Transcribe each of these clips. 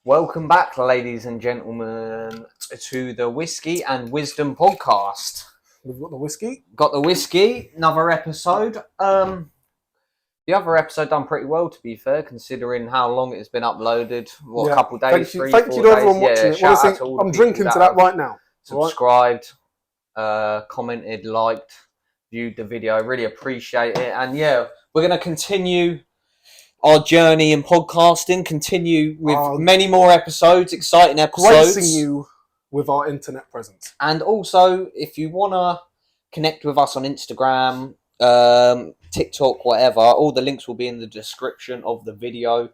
Welcome back, ladies and gentlemen, to the Whiskey and Wisdom podcast. We've got the whiskey. Got the whiskey, another episode. The other episode done pretty well, to be fair, considering how long it's been uploaded. A couple of days, thank you to everyone watching it. Honestly, I'm drinking to that right now. Subscribed, commented, liked, viewed the video. I really appreciate it. And yeah, we're going to continue our journey in podcasting, continue with many more episodes, exciting episodes. Gracing you with our internet presence. And also, if you want to connect with us on Instagram, TikTok, whatever, all the links will be in the description of the video.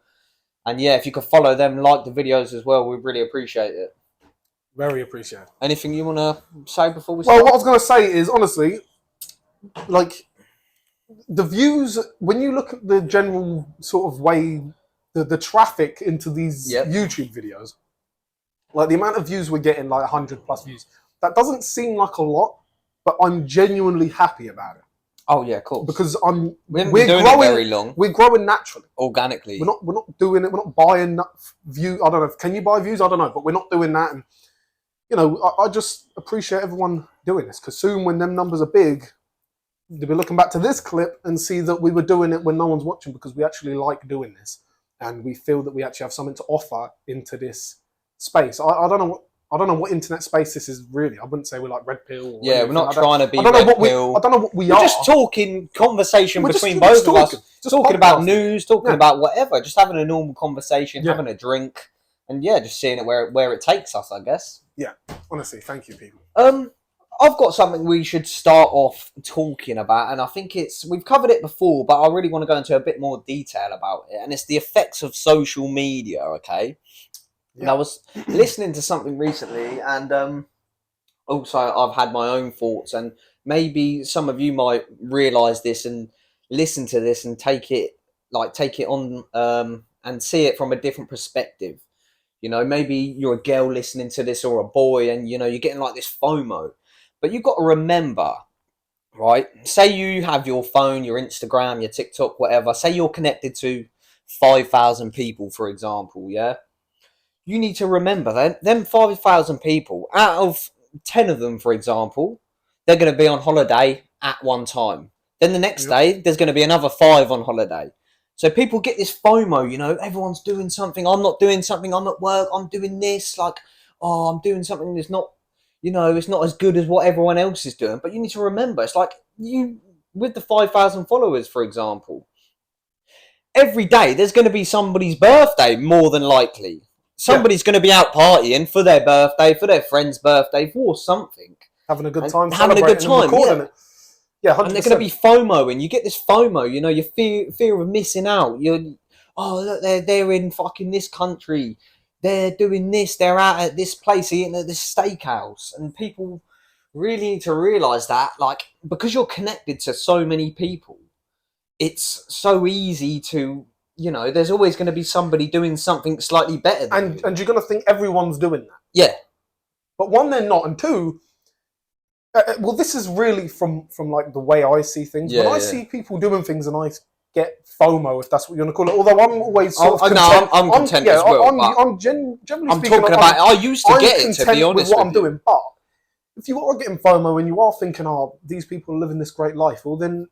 And yeah, if you could follow them, like the videos as well, we'd really appreciate it. Very appreciate it. Anything you want to say before we start? Well, what I was going to say is, honestly, like, the views, when you look at the general sort of way, the traffic into these YouTube videos, like the amount of views we're getting, like 100 plus views, that doesn't seem like a lot, but I'm genuinely happy about it. Oh yeah, cool. Because we're growing it very long. We're growing naturally, organically. We're not doing it. We're not buying views. I don't know. Can you buy views? I don't know, but we're not doing that. And you know, I just appreciate everyone doing this, because soon when them numbers are big, they'll be looking back to this clip and see that we were doing it when no one's watching, because we actually like doing this and we feel that we actually have something to offer into this space. I don't know what internet space this is really. I wouldn't say we're like Red Pill. We're not trying to be Red Pill. I don't know what we are. We're just talking between both of us. Just talking about news, talking about whatever. Just having a normal conversation, having a drink, and just seeing it where it takes us, I guess. Yeah, honestly, thank you, people. I've got something we should start off talking about, and I think we've covered it before, but I really want to go into a bit more detail about it, and it's the effects of social media, okay? Yeah. And I was listening to something recently, and also I've had my own thoughts, and maybe some of you might realise this and listen to this and take it on and see it from a different perspective. You know, maybe you're a girl listening to this, or a boy, and you know, you're getting like this FOMO. But you've got to remember, right? Say you have your phone, your Instagram, your TikTok, whatever. Say you're connected to 5,000 people, for example, yeah? You need to remember that them 5,000 people, out of 10 of them, for example, they're going to be on holiday at one time. Then the next day, there's going to be another 5 on holiday. So people get this FOMO, you know, everyone's doing something, I'm not doing something, I'm at work, I'm doing this, like, oh, I'm doing something that's not, you know, it's not as good as what everyone else is doing. But you need to remember, it's like you, with the 5,000 followers, for example, every day there's going to be somebody's birthday, more than likely. Somebody's going to be out partying for their birthday, for their friend's birthday, for something. Having a good time. Having a good time, Yeah, 100%. And they're going to be FOMO, and you get this FOMO, you know, your fear of missing out. Look, they're in fucking this country. They're doing this, they're out at this place, eating at this steakhouse. And people really need to realise that, like, because you're connected to so many people, it's so easy to, you know, there's always going to be somebody doing something slightly better than you. And you're going to think everyone's doing that. Yeah. But one, they're not. And two, well, this is really from like the way I see things. When I see people doing things and I get FOMO, if that's what you want to call it. Although I'm always sort of content. I'm content as well. I'm generally speaking. I'm talking about. I used to get it, to be honest with what I'm doing. But if you are getting FOMO and you are thinking, "Oh, these people are living this great life," well, then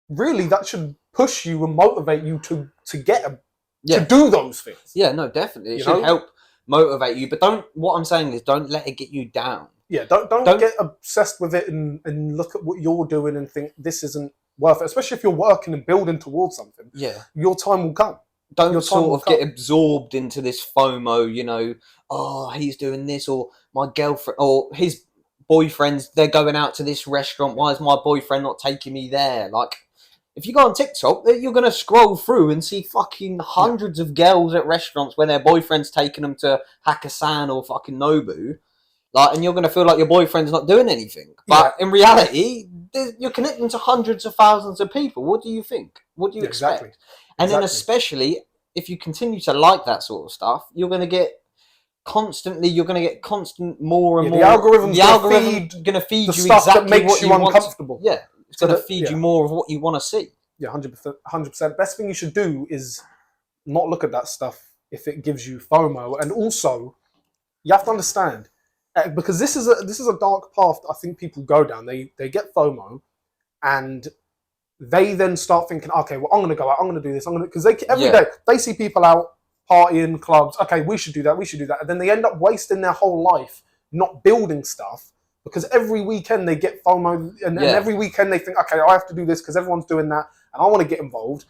really that should push you and motivate you to do those things. Yeah, no, definitely. It should help motivate you. But what I'm saying is, don't let it get you down. Yeah, don't get obsessed with it and look at what you're doing and think this isn't worth it, especially if you're working and building towards something. Yeah. Your time will come. Don't sort of get absorbed into this FOMO, you know, oh, he's doing this, or my girlfriend, or his boyfriends, they're going out to this restaurant. Why is my boyfriend not taking me there? Like, if you go on TikTok, you're going to scroll through and see fucking hundreds of girls at restaurants where their boyfriend's taking them to Hakkasan or fucking Nobu. Like, and you're going to feel like your boyfriend's not doing anything. But in reality, you're connecting to hundreds of thousands of people. What do you think? What do you expect? And then especially if you continue to like that sort of stuff, you're going to get constant more and more. The algorithm's going to feed you stuff exactly that makes what you uncomfortable. Yeah, it's going to feed you more of what you want to see. Yeah, 100%. Best thing you should do is not look at that stuff if it gives you FOMO. And also, you have to understand, because this is a dark path that I think people go down. They get FOMO, and they then start thinking, okay, well, I'm going to go out, I'm going to do this, because every day they see people out partying, clubs. Okay, we should do that, and then they end up wasting their whole life not building stuff, because every weekend they get FOMO, and every weekend they think, okay, I have to do this because everyone's doing that, and I want to get involved,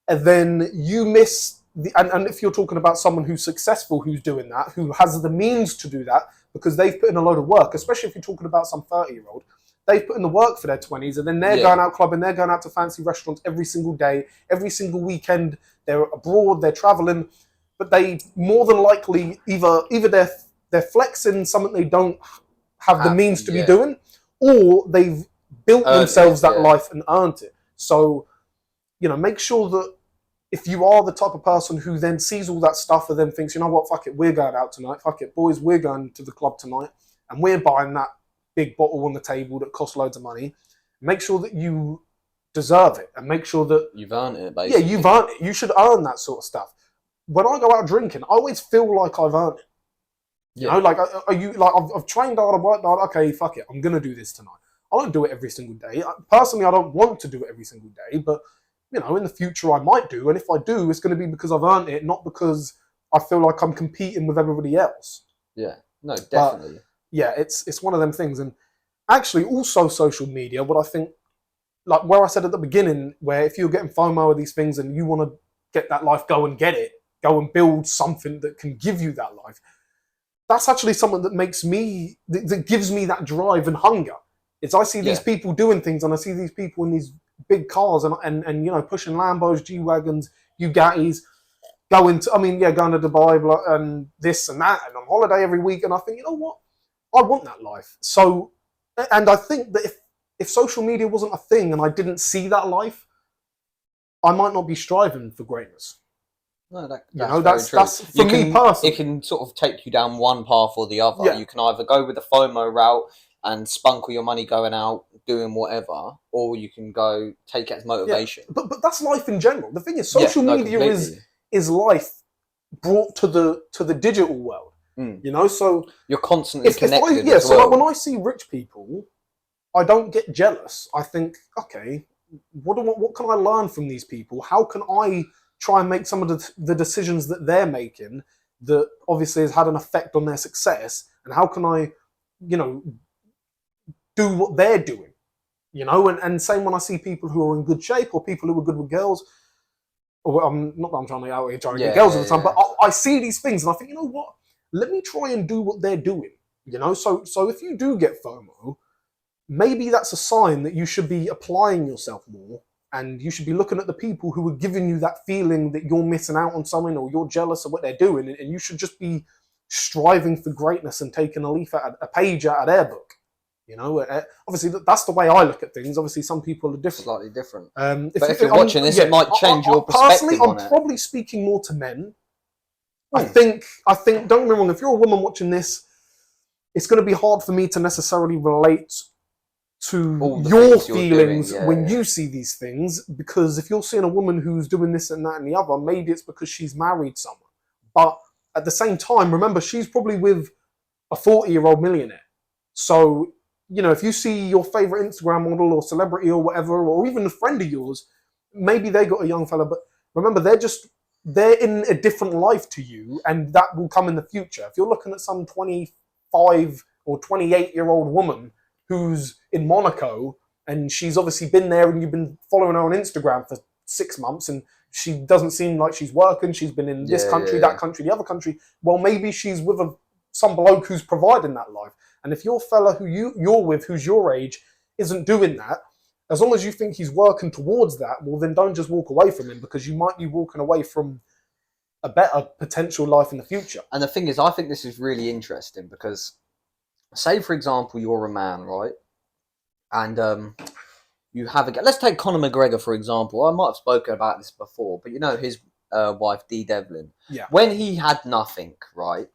and then you miss and if you're talking about someone who's successful, who's doing that, who has the means to do that, because they've put in a load of work, especially if you're talking about some 30-year-old, they've put in the work for their 20s, and then they're going out clubbing, they're going out to fancy restaurants every single day, every single weekend, they're abroad, they're traveling, but they more than likely either they're flexing something they don't have the means to be doing, or they've built themselves that life and earned it. So, make sure that if you are the type of person who then sees all that stuff and then thinks, you know what, fuck it, we're going out tonight, fuck it, boys, we're going to the club tonight, and we're buying that big bottle on the table that costs loads of money, make sure that you deserve it, and make sure that you've earned it, basically. Yeah, you've earned it. You should earn that sort of stuff. When I go out drinking, I always feel like I've earned it. You know, like, are you like, I've trained hard, I've worked hard, okay, fuck it, I'm going to do this tonight. I don't do it every single day. Personally, I don't want to do it every single day, but in the future I might do, and if I do, it's going to be because I've earned it, not because I feel like I'm competing with everybody else. Yeah, no, definitely. But, yeah, it's one of them things. And actually, also social media, what I think, like where I said at the beginning, where if you're getting FOMO of these things and you want to get that life, go and get it, go and build something that can give you that life. That's actually something that that gives me that drive and hunger. It's I see these people doing things, and I see these people in these big cars and pushing Lambos, G-Wagons, Bugattis, going to Dubai and this and that, and on holiday every week, and I think, you know what? I want that life. So, and I think that if social media wasn't a thing and I didn't see that life, I might not be striving for greatness. No, that's for me personally. It can sort of take you down one path or the other. Yeah. You can either go with the FOMO route and spunk all your money going out, doing whatever, or you can go take it as motivation. Yeah. But that's life in general. The thing is, social media is life brought to the digital world. So you're constantly connected. Like when I see rich people, I don't get jealous. I think, okay, what can I learn from these people? How can I try and make some of the decisions that they're making that obviously has had an effect on their success? And how can I, do what they're doing? And same when I see people who are in good shape or people who are good with girls. Or not that I'm trying to get girls all the time, but I see these things and I think, you know what? Let me try and do what they're doing. So if you do get FOMO, maybe that's a sign that you should be applying yourself more, and you should be looking at the people who are giving you that feeling that you're missing out on something or you're jealous of what they're doing, and you should just be striving for greatness and taking a page out of their book. Obviously that's the way I look at things. Obviously some people are different. Slightly different. But if you're watching this, it might change your perspective personally, I'm probably speaking more to men. I think, don't get me wrong, if you're a woman watching this, it's going to be hard for me to necessarily relate to your feelings when you see these things, because if you're seeing a woman who's doing this and that and the other, maybe it's because she's married someone. But at the same time, remember, she's probably with a 40-year-old millionaire. So, if you see your favorite Instagram model or celebrity or whatever, or even a friend of yours, maybe they got a young fella, but remember, they're in a different life to you, and that will come in the future. If you're looking at some 25 or 28-year-old woman who's in Monaco, and she's obviously been there, and you've been following her on Instagram for 6 months, and she doesn't seem like she's working, she's been in this country, that country, the other country, well, maybe she's with some bloke who's providing that life. And if your fella who you're with, who's your age, isn't doing that, as long as you think he's working towards that, well, then don't just walk away from him, because you might be walking away from a better potential life in the future. And the thing is, I think this is really interesting, because say, for example, you're a man, right? And you have let's take Conor McGregor, for example. I might have spoken about this before, but his wife, Dee Devlin. Yeah. When he had nothing, right?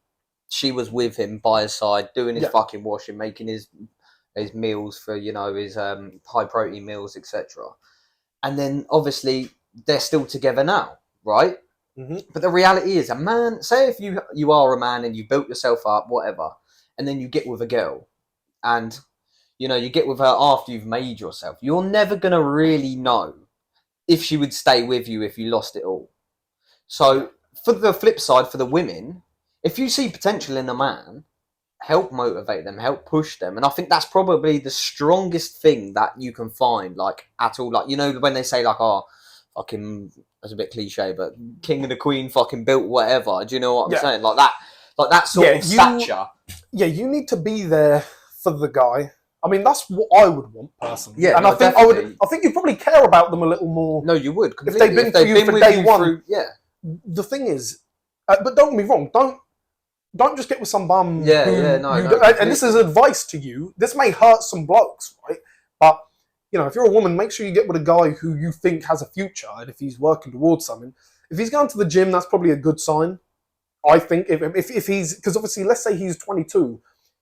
She was with him by his side, doing his fucking washing, making his meals for, his high protein meals, etc. And then obviously they're still together now, right? But the reality is, a man, say if you are a man and you built yourself up, whatever, and then you get with a girl, and you get with her after you've made yourself, you're never gonna really know if she would stay with you if you lost it all. So for the flip side, for the women, if you see potential in a man, help motivate them, help push them. And I think that's probably the strongest thing that you can find, like, at all. Like, when they say, like, oh, fucking, that's a bit cliche, but king and the queen fucking built whatever. Do you know what I'm saying? Like that sort of stature. You need to be there for the guy. I mean, that's what I would want personally. Yeah, and I think you probably care about them a little more. No, you would. If they've been with you for day one. Yeah. The thing is, but don't get me wrong, don't just get with some bum. No. And this is advice to you. This may hurt some blokes, right? But if you're a woman, make sure you get with a guy who you think has a future, and if he's working towards something. If he's going to the gym, that's probably a good sign. I think if he's, because obviously, let's say he's 22,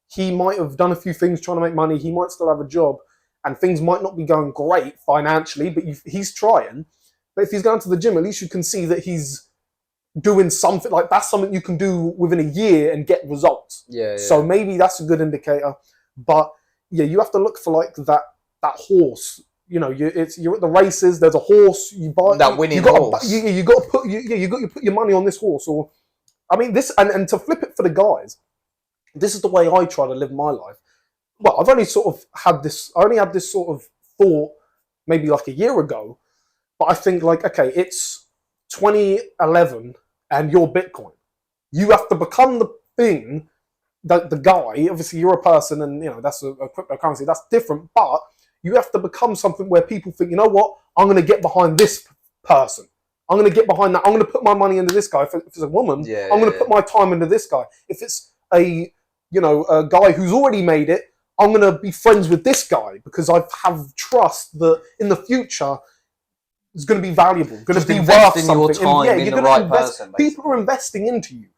he might have done a few things trying to make money. He might still have a job, and things might not be going great financially, but he's trying. But if he's going to the gym, at least you can see that he's doing something. Like, that's something you can do within a year and get results. Yeah. So maybe that's a good indicator. But you have to look for like that horse. You're at the races. There's a horse you buy. That winning horse. You got to put your money on this horse. Or, I mean, this and to flip it for the guys. This is the way I try to live my life. Well, I've only sort of had this. I only had this sort of thought maybe like a year ago. But I think, like, okay, it's 2011 and you're Bitcoin. You have to become the thing that the guy, obviously you're a person and, that's a cryptocurrency, that's different, but you have to become something where people think, you know what, I'm going to get behind this person. I'm going to get behind that. I'm going to put my money into this guy. If it's a woman, I'm going to put my time into this guy. If it's a guy who's already made it, I'm going to be friends with this guy because I have trust that in the future, it's going to be valuable, going to be worth something. Your time in the right person. People are investing into you,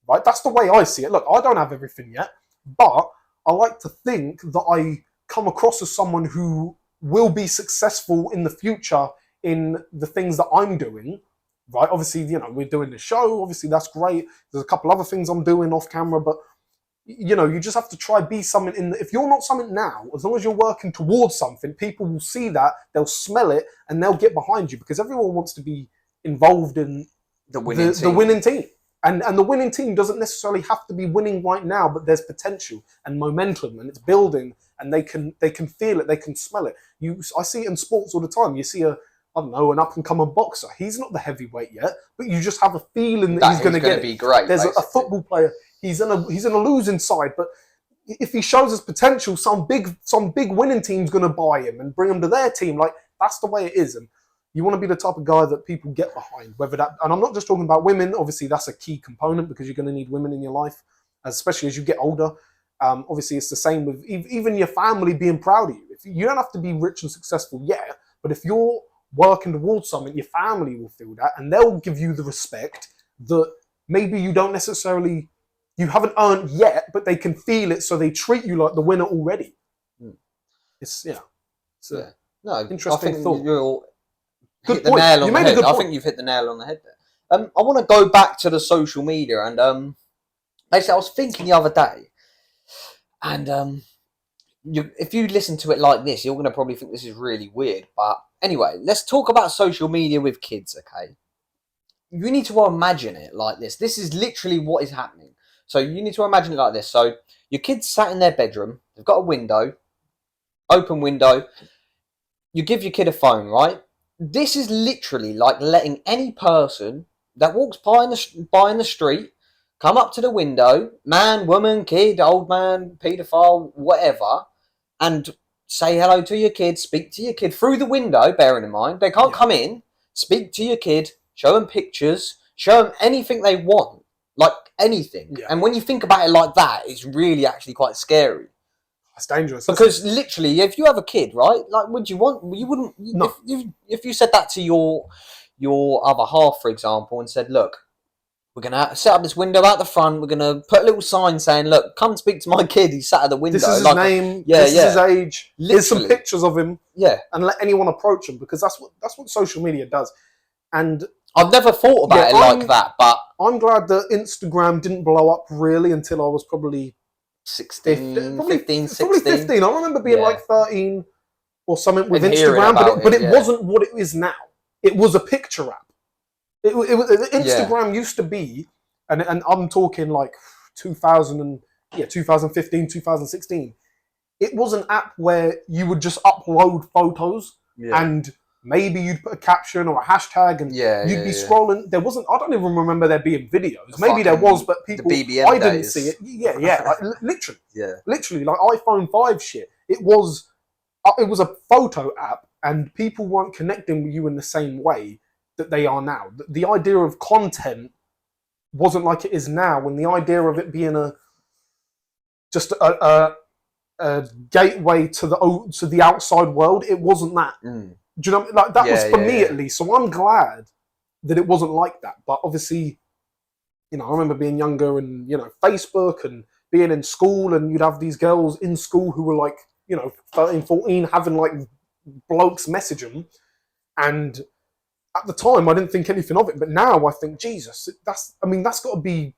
right? That's the way I see it. Look, I don't have everything yet, but I like to think that I come across as someone who will be successful in the future in the things that I'm doing, right? Obviously, we're doing the show. Obviously, that's great. There's a couple other things I'm doing off camera, but you just have to try be something if you're not something now, as long as you're working towards something, people will see that, they'll smell it, and they'll get behind you because everyone wants to be involved in the winning team. And the winning team doesn't necessarily have to be winning right now, but there's potential and momentum, and it's building, and they can feel it, they can smell it. I see it in sports all the time. You see an up-and-coming boxer. He's not the heavyweight yet, but you just have a feeling that he's going to be great. There's a football player. He's in a losing side, but if he shows his potential, some big winning team's going to buy him and bring him to their team. Like, that's the way it is, and you want to be the type of guy that people get behind. Whether that, and I'm not just talking about women. Obviously, that's a key component because you're going to need women in your life, especially as you get older. Obviously, it's the same with even your family being proud of you. If you don't have to be rich and successful yet, but if you're working towards something, your family will feel that, and they'll give you the respect that maybe you don't necessarily. You haven't earned yet, but they can feel it, so they treat you like the winner already. It's no interesting thought. You good hit the point. nail on You the made a head. good I point. think you've hit the nail on the head there. I want to go back to the social media, and basically, I was thinking the other day, and if you listen to it like this, you're going to probably think this is really weird. But anyway, let's talk about social media with kids, okay? You need to imagine it like this. This is literally what is happening. So you need to imagine it like this. So your kid's sat in their bedroom. They've got a window, open window. You give your kid a phone, right? This is literally like letting any person that walks by in the street come up to the window, man, woman, kid, old man, paedophile, whatever, and say hello to your kid, speak to your kid through the window, bearing in mind. They can't come in, speak to your kid, show them pictures, show them anything they want. Like anything. Yeah. And when you think about it like that, it's really actually quite scary. That's dangerous. Because literally, if you have a kid, right? Like, you wouldn't. No. If you said that to your other half, for example, and said, look, we're going to set up this window out the front. We're going to put a little sign saying, look, come speak to my kid. He's sat at the window. This is his name. This is his age. Literally. Here's some pictures of him. Yeah. And let anyone approach him, because that's what social media does. And I've never thought about it like that, but I'm glad that Instagram didn't blow up really until I was probably 16, 15, 16. Probably 15. I remember being like 13 or something with And hearing Instagram, about but it yeah. wasn't what it is now. It was a picture app. Instagram used to be, and I'm talking like 2015, 2016. It was an app where you would just upload photos and maybe you'd put a caption or a hashtag and you'd be scrolling. There wasn't, I don't even remember there being videos. Maybe there was, but people, I didn't see it. Yeah, like, literally. Yeah. Literally, like iPhone 5 shit. It was a photo app and people weren't connecting with you in the same way that they are now. The idea of content wasn't like it is now, when the idea of it being just a gateway to the outside world, it wasn't that. Do you know? Like that was for me at least. So I'm glad that it wasn't like that. But obviously, you know, I remember being younger and, you know, Facebook and being in school, and you'd have these girls in school who were like, you know, 13, 14, having like blokes message them. And at the time, I didn't think anything of it. But now I think, Jesus, that's got to be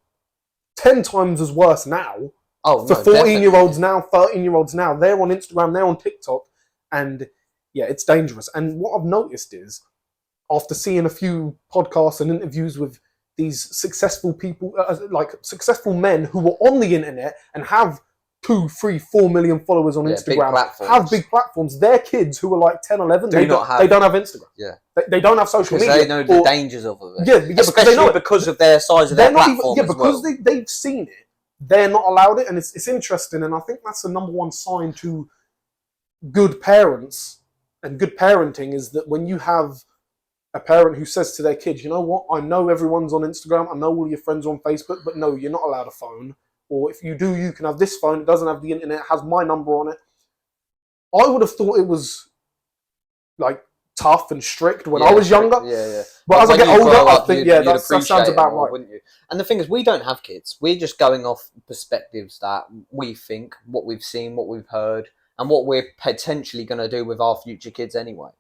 10 times as worse now. Oh, for 14-year-olds now, 13-year-olds now, they're on Instagram, they're on TikTok, and yeah, it's dangerous. And what I've noticed is, after seeing a few podcasts and interviews with these successful people, like successful men who were on the internet and have 2, 3, 4 million followers on Instagram, have big platforms, their kids who are like 10, 11, they don't have Instagram. Yeah. They don't have social media. They know the dangers of it. Yeah, especially because of their size of their platform. Because they've seen it. They're not allowed it, and it's interesting, and I think that's the number one sign to good parents and good parenting, is that when you have a parent who says to their kids, you know what, I know everyone's on Instagram, I know all your friends are on Facebook, but no, you're not allowed a phone, or if you do, you can have this phone, it doesn't have the internet, it has my number on it. I would have thought it was like tough and strict when I was younger. Yeah. But as I get older, I think, that sounds about right. Wouldn't you? And the thing is, we don't have kids. We're just going off perspectives that we think, what we've seen, what we've heard, and what we're potentially going to do with our future kids anyway.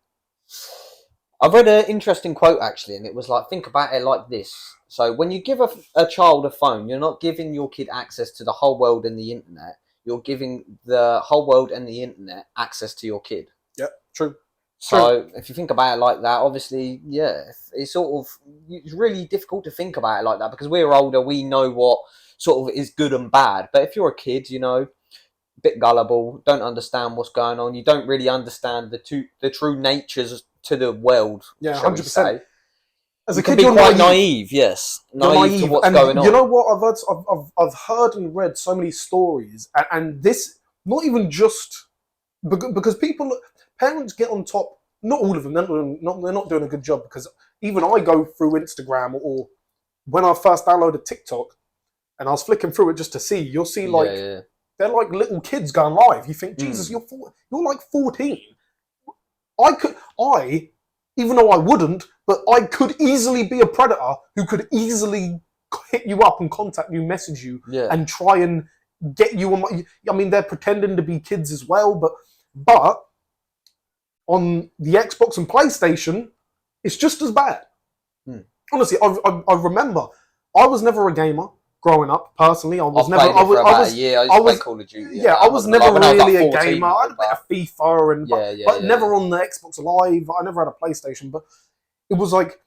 I've read an interesting quote, actually, and it was like, think about it like this. So when you give a child a phone, you're not giving your kid access to the whole world and the internet. You're giving the whole world and the internet access to your kid. Yep, true. So if you think about it like that, obviously, it's it's really difficult to think about it like that, because we're older, we know what sort of is good and bad. But if you're a kid, you know, a bit gullible, don't understand what's going on, you don't really understand the true natures to the world. Yeah, 100%. As a kid, you're quite naive. Yes, naive to what's going on. You know what? I've heard and read so many stories, and this not even just because parents get on top. Not all of them. They're not doing a good job, because even I go through Instagram, or when I first downloaded TikTok and I was flicking through it just to see, you'll see like they're like little kids going live. You think, Jesus, you're like 14. Even though I wouldn't, but I could easily be a predator who could easily hit you up and contact you, message you, and try and get you on. I mean, they're pretending to be kids as well, but on the Xbox and PlayStation, it's just as bad. Honestly, I remember I was never a gamer growing up. Personally, I was never. I was played Call of Duty. Yeah, I was never really a gamer. I had a bit of FIFA, but never on the Xbox Live. I never had a PlayStation, but it was like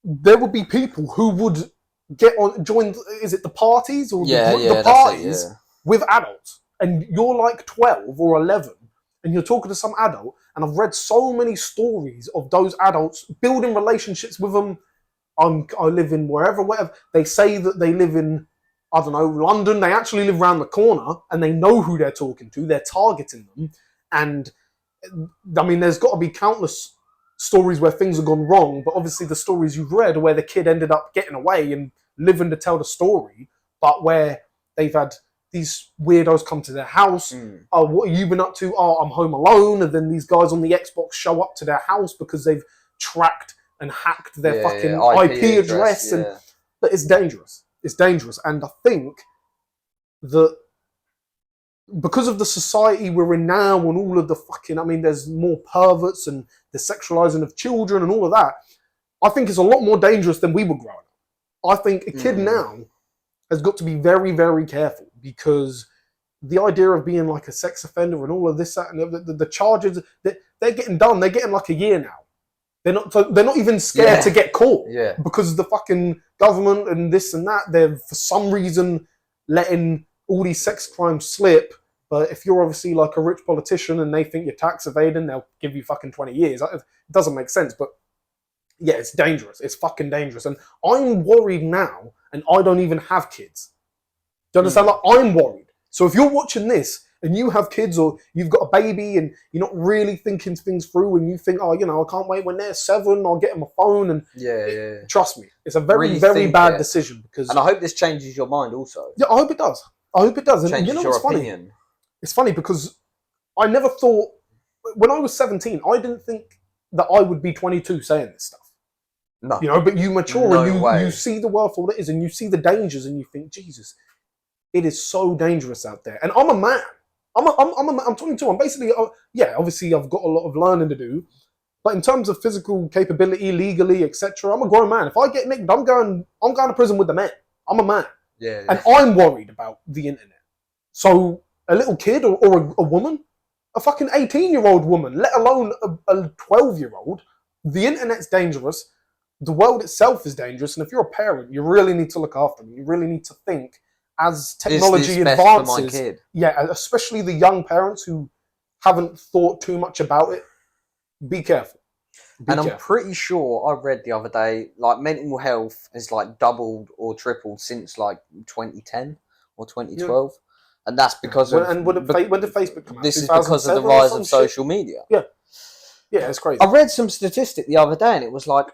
there would be people who would join. Is it the parties or the parties with adults? And you're like 12 or 11, and you're talking to some adult. And I've read so many stories of those adults building relationships with them. I live in wherever. They say that they live in, I don't know, London. They actually live around the corner, and they know who they're talking to. They're targeting them. And I mean, there's got to be countless stories where things have gone wrong. But obviously the stories you've read are where the kid ended up getting away and living to tell the story, but where they've had these weirdos come to their house. Oh, what have you been up to? Oh, I'm home alone. And then these guys on the Xbox show up to their house because they've tracked and hacked their fucking IP address. But it's dangerous. It's dangerous. And I think that because of the society we're in now and all of the fucking, I mean, there's more perverts and the sexualizing of children and all of that, I think it's a lot more dangerous than we were growing up. I think a kid now has got to be very, very careful, because the idea of being like a sex offender and all of this, that, and the charges, they're getting done. They're getting like a year now. They're not even scared to get caught because the fucking government and this and that, they're for some reason letting all these sex crimes slip. But if you're obviously like a rich politician and they think you're tax evading, they'll give you fucking 20 years. It doesn't make sense. But yeah, it's dangerous. It's fucking dangerous. And I'm worried now, and I don't even have kids. Do you understand? Like, I'm worried. So if you're watching this and you have kids, or you've got a baby and you're not really thinking things through, and you think, oh, you know, I can't wait when they're 7, I'll get them a phone. And trust me, it's a very, Really very bad decision. Because, and I hope this changes your mind also. Yeah, I hope it does. I hope it does. And Changes you know your what's opinion. funny? It's funny because I never thought, when I was 17, I didn't think that I would be 22 saying this stuff. No. You know, but you mature and you way. see the world for what it is, and you see the dangers, and you think, Jesus, it is so dangerous out there. And I'm a man. I'm 22. I'm basically, obviously I've got a lot of learning to do, but in terms of physical capability, legally, etc., I'm a grown man. If I get nicked, I'm going to prison with the men. I'm a man. Yeah. And I'm worried about the internet. So a little kid or a woman, a fucking 18-year-old woman, let alone a 12-year-old, the internet's dangerous. The world itself is dangerous. And if you're a parent, you really need to look after them. You really need to think, as technology advances, for my kid? Yeah, especially the young parents who haven't thought too much about it, be careful. I'm pretty sure I read the other day, like, mental health has like doubled or tripled since like 2010 or 2012. Yeah. And that's because of... And when did Facebook come out? This is because of the rise of social media. Yeah. Yeah, it's crazy. I read some statistic the other day, and it was like,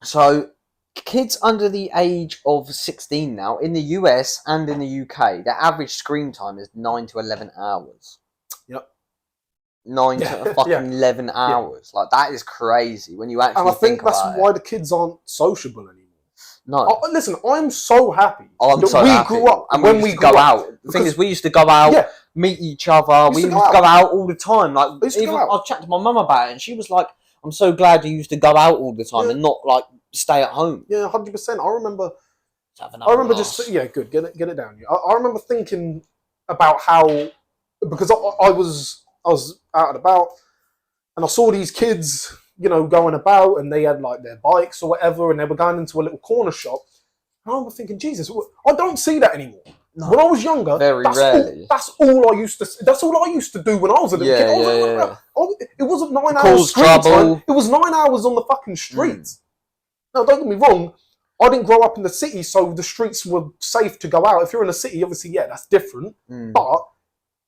so kids under the age of 16 now, in the US and in the UK, their average screen time is 9 to 11 hours. Yep. 9 to fucking 11 hours. Like, that is crazy when you actually think about it. And I think that's why the kids aren't sociable anymore. No. Listen, I'm so happy that we grew up, and when we go out. The thing is, we used to go out, meet each other. We used to go out all the time. Like, even I chatted to my mum about it, and she was like, "I'm so glad you used to go out all the time and not like stay at home." Yeah, 100%. I remember just good. Get it down. I remember thinking about how, because I was out and about, and I saw these kids, you know, going about, and they had like their bikes or whatever, and they were going into a little corner shop. And I was thinking, Jesus, I don't see that anymore. No. When I was younger, rarely. That's all I used to do when I was a little kid. It wasn't 9 hours screen time. It was 9 hours on the fucking streets. Now, don't get me wrong. I didn't grow up in the city, so the streets were safe to go out. If you're in a city, obviously, that's different. But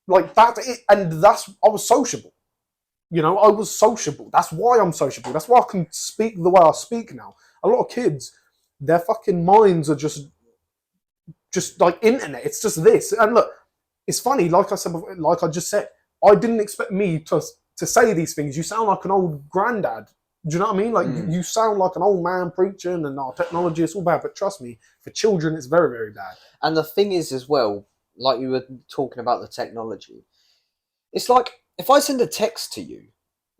like that, I was sociable. You know, I was sociable. That's why I'm sociable. That's why I can speak the way I speak now. A lot of kids, their fucking minds are just like internet. It's just this. And look, it's funny. Like I just said, I didn't expect me to say these things. You sound like an old granddad. Do you know what I mean? Like you sound like an old man preaching, and our technology is all bad. But trust me, for children, it's very, very bad. And the thing is, as well, like you were talking about the technology, it's like, if I send a text to you,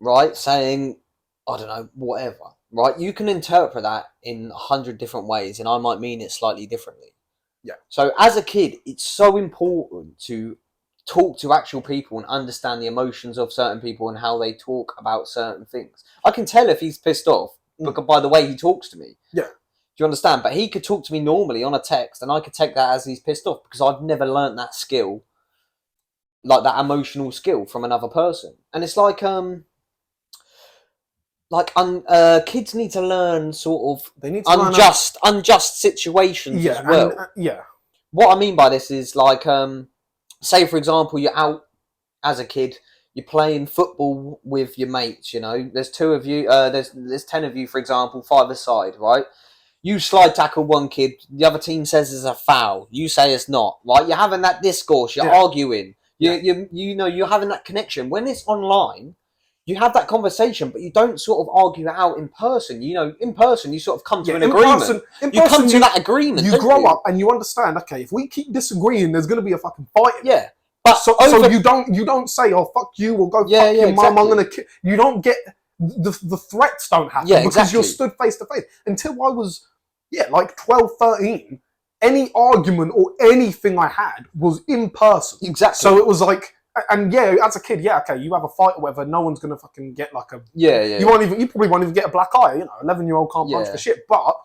right, saying, I don't know, whatever, right, you can interpret that in 100 different ways, and I might mean it slightly differently. Yeah. So as a kid, it's so important to talk to actual people and understand the emotions of certain people and how they talk about certain things. I can tell if he's pissed off by the way he talks to me. Yeah. Do you understand? But he could talk to me normally on a text, and I could take that as he's pissed off, because I've never learnt that skill, like that emotional skill, from another person. And it's like kids need to learn sort of unjust situations as well. What I mean by this is like, say for example, you're out as a kid, you're playing football with your mates. You know, there's 2 of you. There's 10 of you, for example, 5 aside, right? You slide tackle one kid, the other team says it's a foul. You say it's not, right? You're having that discourse. You're arguing. You know, you're having that connection. When it's online, you have that conversation, but you don't sort of argue it out in person. You know, in person, you sort of come to an agreement. You come to that agreement. You grow up and you understand, okay, if we keep disagreeing, there's going to be a fucking fight. Yeah. But so you don't say, oh, fuck you, or go fuck your mum, I'm going to kill. You don't get the threats don't happen Yeah, because you're exactly. stood face to face. Until I was, like 12, 13, any argument or anything I had was in person. Exactly. So it was like, and as a kid, okay, you have a fight or whatever, no one's gonna fucking get like a you probably won't even get a black eye. 11-year-old can't punch for shit, but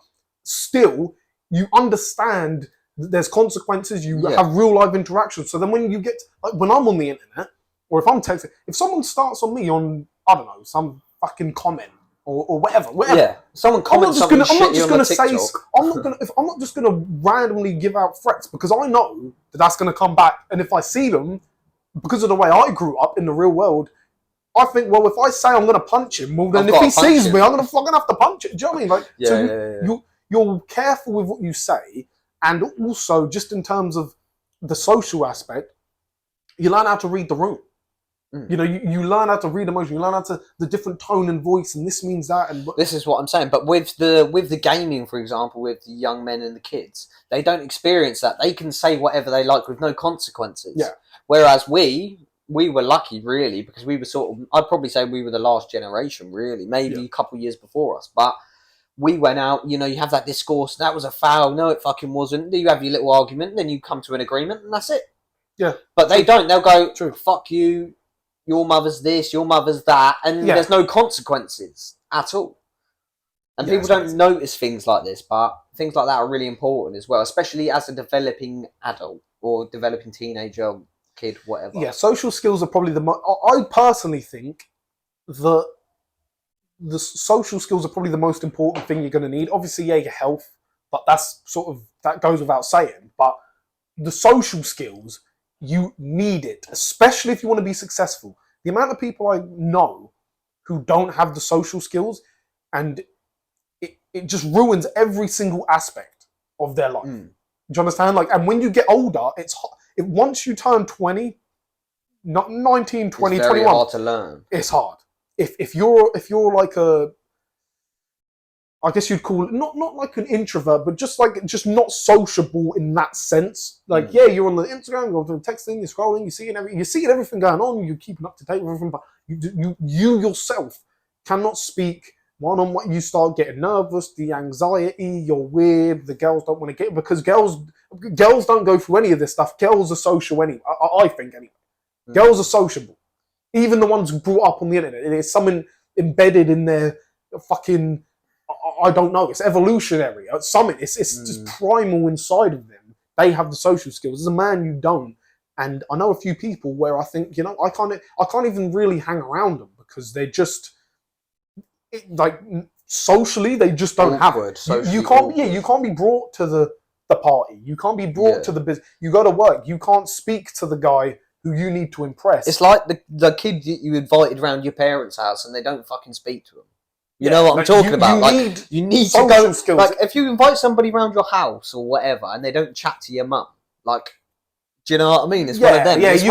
still, you understand that there's consequences. You have real life interactions. So then when you get like when I'm on the internet or if I'm texting, if someone starts on me on I don't know some fucking comment or whatever. Yeah, someone comments something shitty on TikTok. I'm not just gonna randomly give out threats because I know that that's gonna come back, and if I see them, because of the way I grew up in the real world, I think, well, if I say I'm gonna punch him, well, then if he sees me, I'm gonna fucking have to punch it. Do you know what I mean? Like, you're careful with what you say, and also just in terms of the social aspect, you learn how to read the room. You know, you learn how to read emotion. You learn how to the different tone and voice, and this means that. And this is what I'm saying. But with the gaming, for example, with the young men and the kids, they don't experience that. They can say whatever they like with no consequences. Yeah. Whereas we were lucky, really, because we were sort of. I'd probably say we were the last generation, really, maybe a couple of years before us, but. We went out, you have that discourse, that was a foul, no, it fucking wasn't. You have your little argument, then you come to an agreement, and that's it. Yeah. But they don't. They'll go, fuck you, your mother's this, your mother's that, and there's no consequences at all. And people don't notice things like this, but things like that are really important as well, especially as a developing adult or developing teenager, kid, whatever. Yeah, social skills are probably the most... I personally think that the social skills are probably the most important thing you're going to need. Obviously, your health, but that goes without saying. But the social skills, you need it, especially if you want to be successful. The amount of people I know who don't have the social skills, and it just ruins every single aspect of their life. Do you understand? Like, and when you get older, once you turn 20, not 19, 20, it's very 21, hard to learn. It's hard. If you're like I guess you'd call it not like an introvert, but just not sociable in that sense. Like, you're on the Instagram, you're doing texting, you're scrolling, you're seeing everything going on, you're keeping up to date with everything, but you yourself cannot speak one-on-one. You start getting nervous, the anxiety, you're weird, the girls don't want to get, because girls don't go through any of this stuff. Girls are social anyway, I think anyway. Girls are sociable. Even the ones brought up on the internet, there's something embedded in their fucking, I don't know, it's evolutionary. It's something, it's just primal inside of them. They have the social skills. As a man, you don't. And I know a few people where I think, I can't even really hang around them because they're just, like, socially, they just don't have it. You can't be brought to the party. You can't be brought to the business. You go to work. You can't speak to the guy who you need to impress. It's like the kid that you invited around your parents' house and they don't fucking speak to them. You know what I'm talking about? You need to go. Skills. Like, if you invite somebody around your house or whatever and they don't chat to your mum, like, do you know what I mean? It's one of them. Yeah, you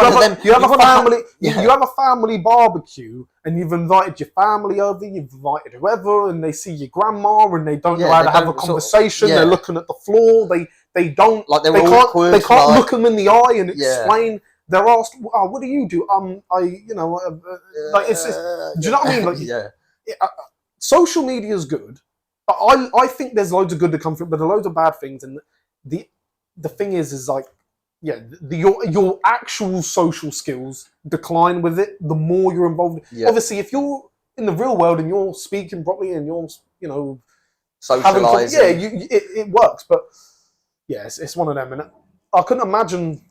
have a family barbecue and you've invited your family over, you've invited whoever, and they see your grandma and they don't know how to have a conversation. They're looking at the floor. They don't like they can't look them in the eye and explain. They're asked, "What do you do?" Like it's do you know what I mean? Like, social media is good. I think there's loads of good to come from it, but there are loads of bad things. And the thing is like, your actual social skills decline with it the more you're involved. Obviously, if you're in the real world and you're speaking properly and you're socializing, it works. But it's one of them, and I couldn't imagine.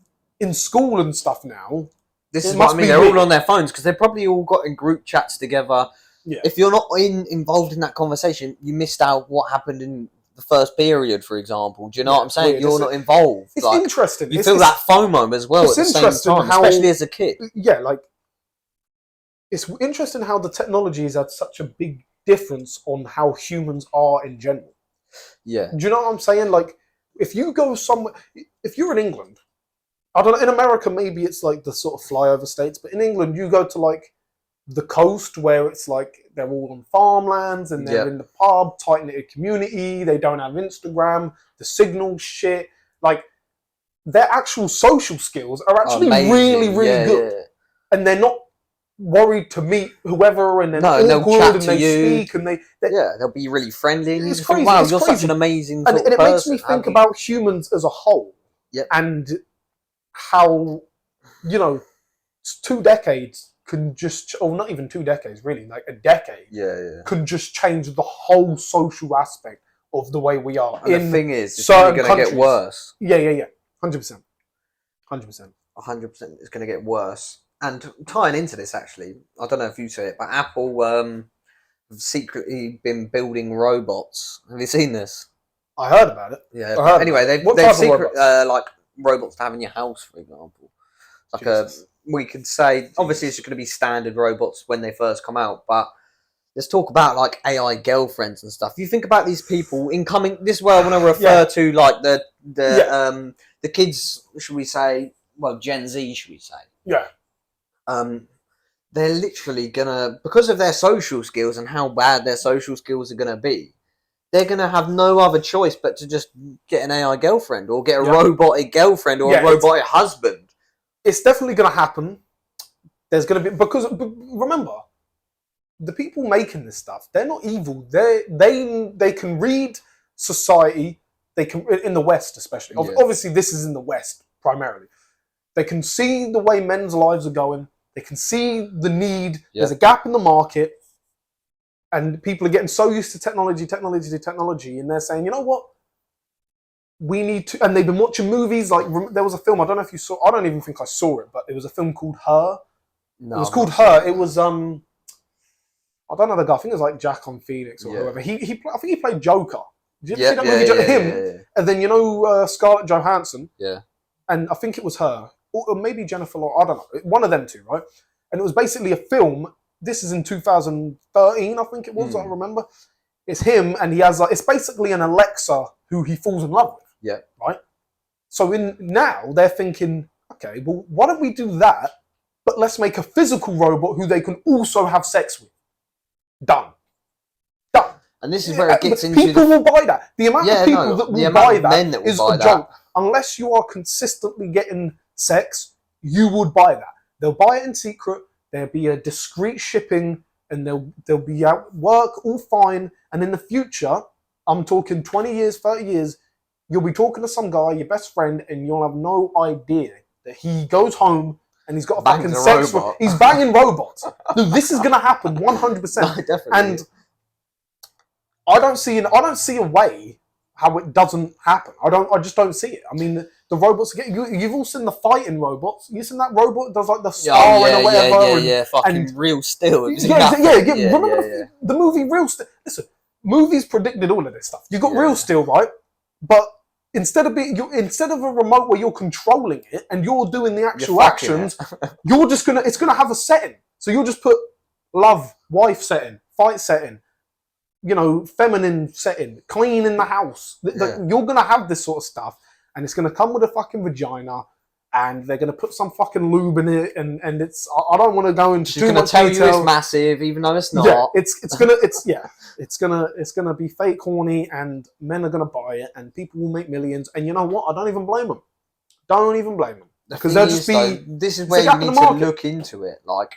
In school and stuff now. This is what I mean. They're all on their phones because they've probably all got in group chats together. Yeah. If you're not involved in that conversation, you missed out what happened in the first period, for example. Do you know what I'm saying? You're not involved. It's interesting. You feel that FOMO as well at the same time, especially as a kid. Yeah, like, it's interesting how the technology has had such a big difference on how humans are in general. Yeah. Do you know what I'm saying? Like, if you go somewhere, if you're in England, I don't know, in America, maybe it's like the sort of flyover states, but in England, you go to like the coast where it's like they're all on farmlands and they're in the pub, tight-knitted community, they don't have Instagram, the signal shit. Like, their actual social skills are actually really, really good. Yeah. And they're not worried to meet whoever, and then they'll awkward, chat and to they you. speak, and they they'll be really friendly. And you it's just crazy. think, wow, It's you're crazy. such an amazing and sort of it makes person. me think about humans as a whole, and how, you know, 2 decades can just, or not even 2 decades, really, like a decade, can just change the whole social aspect of the way we are. And the thing is, it's only going to get worse. Yeah, 100%. 100%. 100%, it's going to get worse. And tying into this, actually, I don't know if you say it, but Apple have secretly been building robots. Have you seen this? I heard about it. Yeah. Anyway, they've secret like robots to have in your house, for example. Like we could say, obviously, it's going to be standard robots when they first come out, but let's talk about like AI girlfriends and stuff. You think about these people incoming. This is where I want to refer to like the kids, should we say? Well, Gen Z, should we say? Yeah. They're literally gonna, because of their social skills and how bad their social skills are gonna be, they're gonna have no other choice but to just get an AI girlfriend or get a robotic girlfriend or a robotic husband. It's definitely gonna happen. There's gonna be, because remember, the people making this stuff, they're not evil. They can read society. They can, in the West especially. Obviously, this is in the West primarily. They can see the way men's lives are going. They can see the need. There's a gap in the market, and people are getting so used to technology, and they're saying, you know what? We need to. And they've been watching movies. Like, there was a film, I don't know if you saw. I don't even think I saw it, but it was a film called Her. No, it was called Her. It was I don't know the guy. I think it was like Jack on Phoenix or whoever. I think he played Joker. Did you ever see that movie? Him. And then, you know, Scarlett Johansson. Yeah. And I think it was her. Or maybe Jennifer Lawrence, I don't know. One of them two, right? And it was basically a film. This is in 2013, I think it was, I remember. It's him, and he has like, it's basically an Alexa who he falls in love with. Yeah. Right? So now they're thinking, okay, well, why don't we do that, but let's make a physical robot who they can also have sex with. Done. And this is where it gets into people will buy that. The amount of people that will buy that is a joke. Unless you are consistently getting sex, you would buy that. They'll buy it in secret. There'll be a discreet shipping, and they'll be at work all fine. And in the future, I'm talking 20 years, 30 years, you'll be talking to some guy, your best friend, and you'll have no idea that he goes home and he's got a fucking sex. He's banging robots. No, this is gonna happen 100%. No, definitely. And I don't see a way how it doesn't happen. I just don't see it. I mean, the robots get you've all seen the fighting robots. You seen that robot that does like the star and whatever. Fucking Real Still. Remember the movie Real Still? Listen, movies predicted all of this stuff. You got Real Still, right? But instead of a remote where you're controlling it and you're doing the actual actions, it's gonna have a setting. So you'll just put love, wife setting, fight setting, you know, feminine setting, clean in the house. You're going to have this sort of stuff, and it's going to come with a fucking vagina, and they're going to put some fucking lube in it, and it's, I don't want to go into too much detail. She's going to tell you it's massive, even though it's not. Yeah, it's gonna be fake horny, and men are going to buy it, and people will make millions, and you know what? I don't even blame them. Because they'll just be... This is where you need to look into it, like...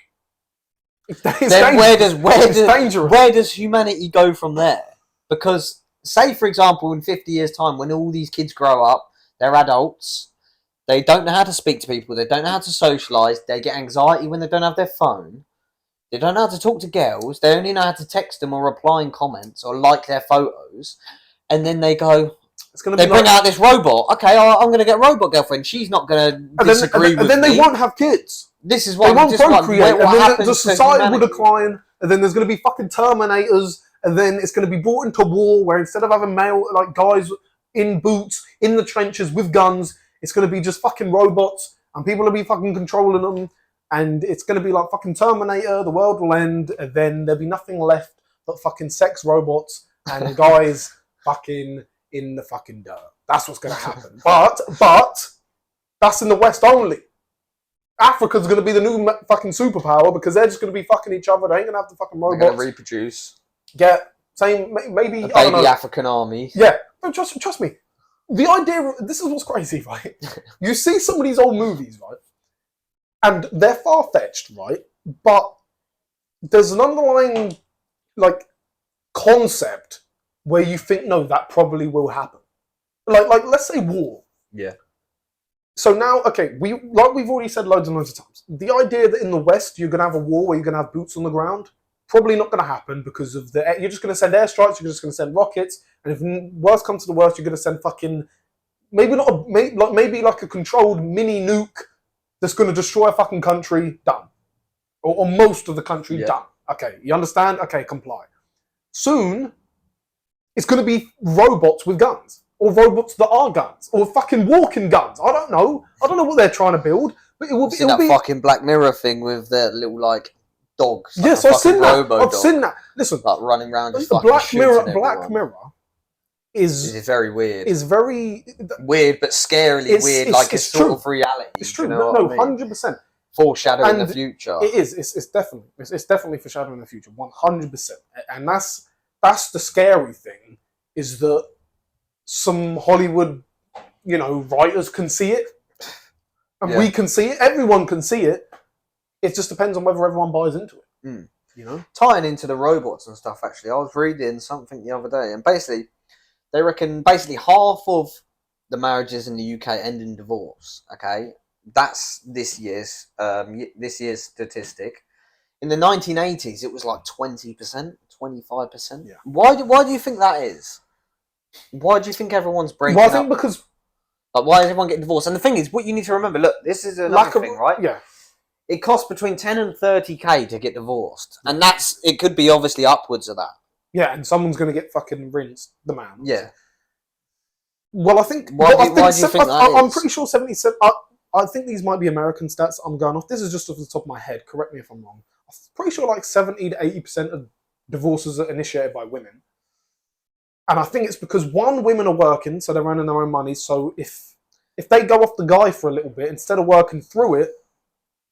Then where does humanity go from there? Because say, for example, in 50 years' time, when all these kids grow up, they're adults, they don't know how to speak to people, they don't know how to socialise, they get anxiety when they don't have their phone, they don't know how to talk to girls, they only know how to text them or reply in comments or like their photos, and then they go... They bring out this robot. Okay, I'm going to get a robot girlfriend. She's not going to disagree with me. And then they won't have kids. This is what they won't procreate. And then the society will decline. And then there's going to be fucking Terminators. And then it's going to be brought into war where instead of having guys in boots, in the trenches with guns, it's going to be just fucking robots. And people will be fucking controlling them. And it's going to be like fucking Terminator. The world will end. And then there'll be nothing left but fucking sex robots and guys fucking... in the fucking dirt. That's what's going to happen. But that's in the West only. Africa's going to be the new fucking superpower because they're just going to be fucking each other. They ain't going to have the fucking robots. They're going to reproduce. Maybe... A baby African army. Yeah. No, trust me. The idea... This is what's crazy, right? You see some of these old movies, right? And they're far-fetched, right? but there's an underlying like concept where you think, no, that probably will happen. Like let's say war. Yeah. So now, okay, we've already said loads and loads of times, the idea that in the West you're gonna have a war where you're gonna have boots on the ground, probably not gonna happen because of you're just gonna send airstrikes, you're just gonna send rockets, and if worst comes to the worst, you're gonna send fucking maybe like a controlled mini nuke that's gonna destroy a fucking country. Done, or most of the country. Yeah. Done. Okay, you understand? Okay, comply. Soon, it's gonna be robots with guns. Or robots that are guns, or fucking walking guns. I don't know. I don't know what they're trying to build, but it will be. That fucking Black Mirror thing with their little like dogs. Like yes, I've seen that. I've seen that. Listen, like running around just the fucking Black Mirror is very weird. Is very weird, but scarily weird. Like it's sort of reality. It's true. You know no, 100%. Foreshadowing the future. It is. It's definitely foreshadowing the future. 100%. And that's the scary thing, is that some Hollywood, writers can see it, and we can see it. Everyone can see it. It just depends on whether everyone buys into it. Tying into the robots and stuff. Actually, I was reading something the other day, and basically, they reckon half of the marriages in the UK end in divorce. Okay, that's this year's statistic. In the 1980s, it was like 20%, 25%. Yeah. Why do you think that is? Why do you think everyone's breaking up? Well, I think because... Like, why is everyone getting divorced? And the thing is, what you need to remember, look, this is another thing, right? Yeah. It costs between 10 and 30k to get divorced. And it could be obviously upwards of that. Yeah, and someone's going to get fucking rinsed, the man. Yeah. Well, I think... Why do you think that is? I'm pretty sure 77... I think these might be American stats I'm going off. This is just off the top of my head. Correct me if I'm wrong. I'm pretty sure like 70 to 80% of divorces are initiated by women. And I think it's because, one, women are working, so they're earning their own money. So if they go off the guy for a little bit, instead of working through it,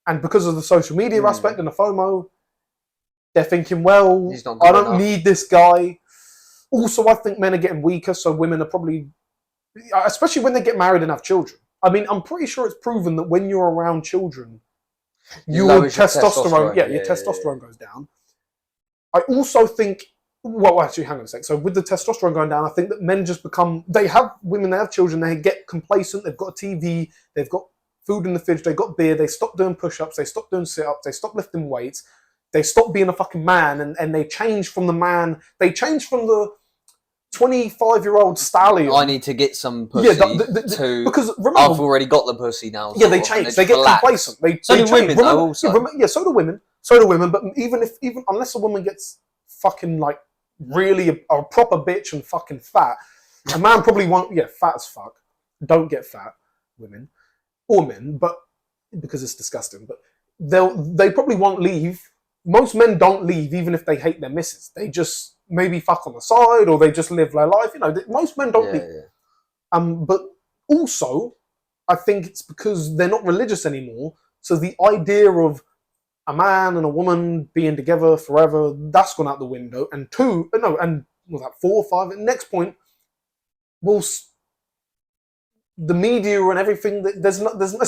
and because of the social media aspect and the FOMO, they're thinking, well, I don't need this guy. Also, I think men are getting weaker, so women are probably, especially when they get married and have children. I mean, I'm pretty sure it's proven that when you're around children, your testosterone goes down. I also think... Well, actually, hang on a sec. So with the testosterone going down, I think that men just become... They have children, they get complacent, they've got a TV, they've got food in the fridge, they've got beer, they stop doing push-ups, they stop doing sit-ups, they stop lifting weights, they stop being a fucking man, and they change from the man... They change from the 25-year-old stallion. I need to get some pussy to... Because remember... I've already got the pussy now. Yeah, they change. They get complacent. So do women, though, also. Yeah, so do women. So do women, but even unless a woman gets fucking, like, really a proper bitch and fucking fat, a man probably won't. Yeah, fat as fuck. Don't get fat, women or men, but because it's disgusting. But they probably won't leave. Most men don't leave, even if they hate their missus. They just maybe fuck on the side, or they just live their life. Most men don't leave. Yeah. But also, I think it's because they're not religious anymore. So the idea of a man and a woman being together forever, that's gone out the window. And was that 4 or 5? Next point, well, the media and everything, it's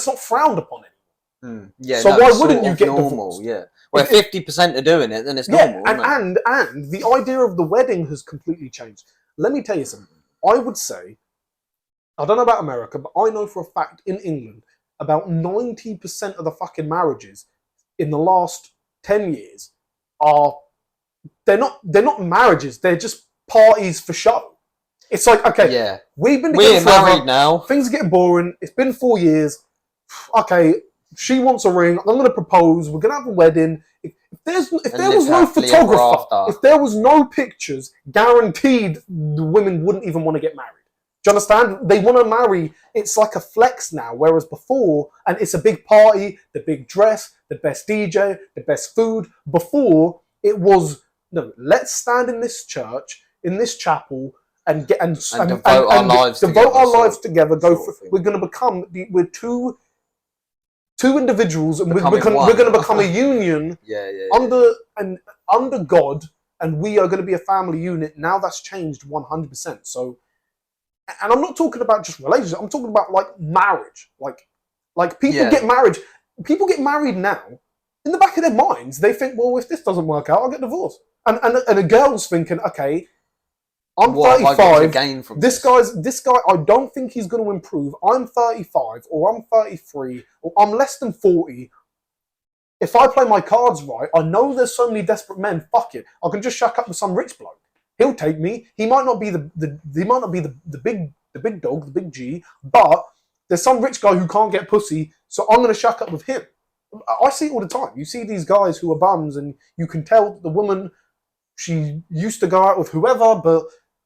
not frowned upon it. Yeah. So why wouldn't you get divorced? Yeah. Well, if 50% are doing it, then it's normal. And the idea of the wedding has completely changed. Let me tell you something. I would say, I don't know about America, but I know for a fact in England, about 90% of the fucking marriages in the last 10 years they're not marriages, they're just parties for show. It's like, okay, we're married now, things are getting boring, it's been 4 years, okay, she wants a ring, I'm going to propose, we're going to have a wedding. If there was no photographer, if there was no pictures, guaranteed the women wouldn't even want to get married. Do you understand? They want to marry. It's like a flex now, whereas before, and it's a big party, the big dress, the best DJ, the best food. Before, it was, no, let's stand in this church, in this chapel, and devote our lives together. We're going to become, we're two individuals, and we're going to become a union under God, and we are going to be a family unit. Now that's changed 100%. So, and I'm not talking about just relationships. I'm talking about like marriage. Like people get married. People get married now in the back of their minds, they think, well, if this doesn't work out, I'll get divorced. And a girl's thinking, okay, I'm 35. This guy, I don't think he's going to improve. I'm 35, or I'm 33, or I'm less than 40. If I play my cards right, I know there's so many desperate men. Fuck it, I can just shack up with some rich bloke. He'll take me. He might not be the big dog, the big G, but there's some rich guy who can't get pussy, so I'm going to shack up with him. I see it all the time. You see these guys who are bums, and you can tell the woman, she used to go out with whoever, but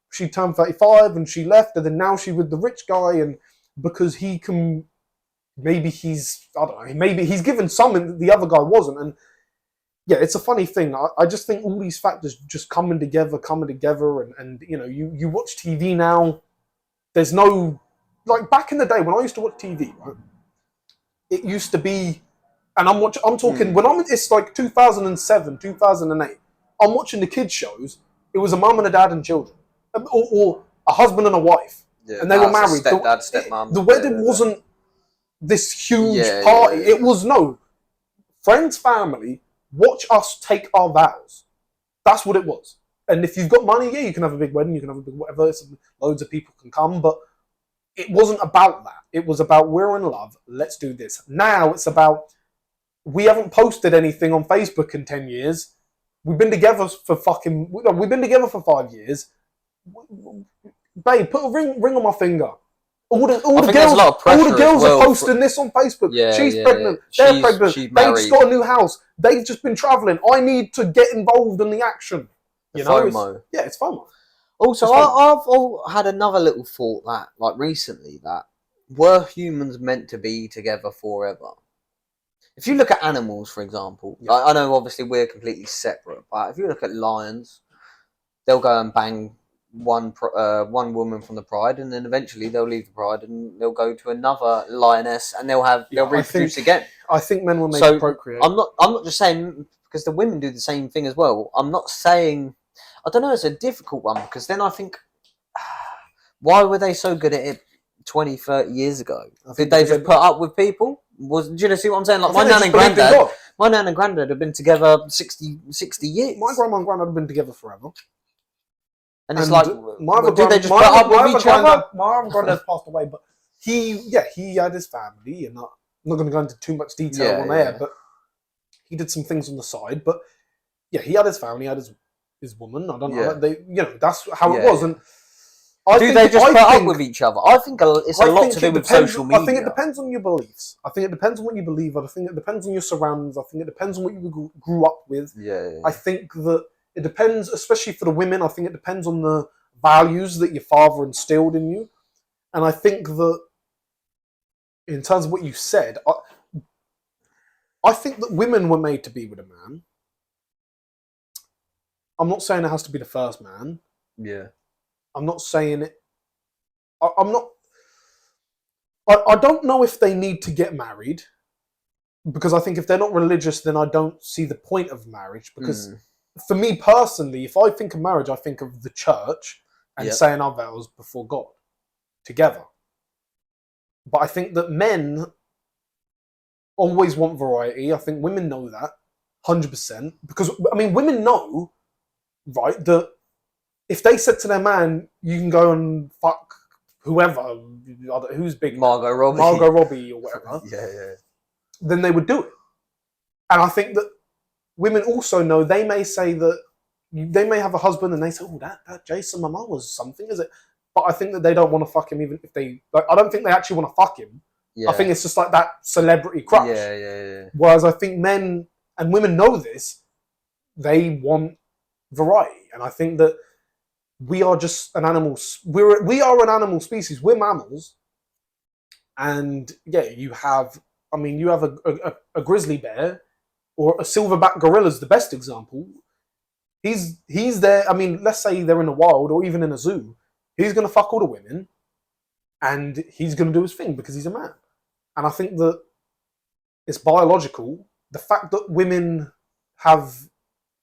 she turned 35 and she left, and then now she's with the rich guy, and because he can, maybe he's, I don't know, maybe he's given something that the other guy wasn't. And yeah, it's a funny thing. I just think all these factors just coming together, and you know, you watch TV now, there's no, like back in the day when I used to watch TV, right? It used to be, and I'm talking, it's like 2007, 2008, I'm watching the kids shows, it was a mum and a dad and children. Or a husband and a wife, and they were married. Stepmom. The wedding wasn't this huge party. It was friends, family, watch us take our vows. That's what it was. And if you've got money, yeah, you can have a big wedding, you can have a big whatever. Loads of people can come, but it wasn't about that. It was about, we're in love, let's do this. Now it's about, we haven't posted anything on Facebook in 10 years. We've been together for 5 years. Babe, put a ring on my finger. All the girls are posting this on Facebook. She's pregnant. They're pregnant. They've just got a new house. They've just been traveling. I need to get involved in the action. You know, FOMO. It's FOMO. Also, I've had another little thought that, like recently, that were humans meant to be together forever? If you look at animals, for example, I know obviously we're completely separate, but if you look at lions, they'll go and bang one woman from the pride, and then eventually they'll leave the pride and they'll go to another lioness, and they'll reproduce again. I think men were made to procreate. I'm not just saying, because the women do the same thing as well. I'm not saying, I don't know, it's a difficult one, because then I think, why were they so good at it 20, 30 years ago? Did they just put up with people? Do you know, see what I'm saying? Like my nan and granddad have been together 60 years. My grandma and granddad have been together forever. And it's like, did they just put up with each other? My other granddad passed away, but he had his family, and I'm not going to go into too much detail on air, but he did some things on the side. But yeah, he had his family, he had his woman. I don't know. That's how it was. And do they just put up with each other? I think it's a lot to do with social media. I think it depends on your beliefs. I think it depends on what you believe. I think it depends on your surroundings. I think it depends on what you grew up with. I think that it depends, especially for the women. I think it depends on the values that your father instilled in you. And I think that in terms of what you said, I think that women were made to be with a man. I'm not saying it has to be the first man. Yeah. I'm not saying it. I'm not. I don't know if they need to get married, because I think if they're not religious, then I don't see the point of marriage. Because for me personally, if I think of marriage, I think of the church and saying our vows before God together. But I think that men always want variety. I think women know that 100%, because I mean, women know, right, that if they said to their man, you can go and fuck whoever, who's big, Margot Robbie or whatever, then they would do it. And I think that women also know, they may say that, they may have a husband and they say, oh, that Jason Momoa was something, is it? But I think that they don't want to fuck him, even if they, like, I don't think they actually want to fuck him. I think it's just like that celebrity crush. Whereas I think men and women know this, they want variety. And I think that we are just an animal. We are an animal species. We're mammals, and you have a grizzly bear, or a silverback gorilla is the best example. He's there. I mean, let's say they're in the wild or even in a zoo. He's gonna fuck all the women, and he's gonna do his thing because he's a man. And I think that it's biological. The fact that women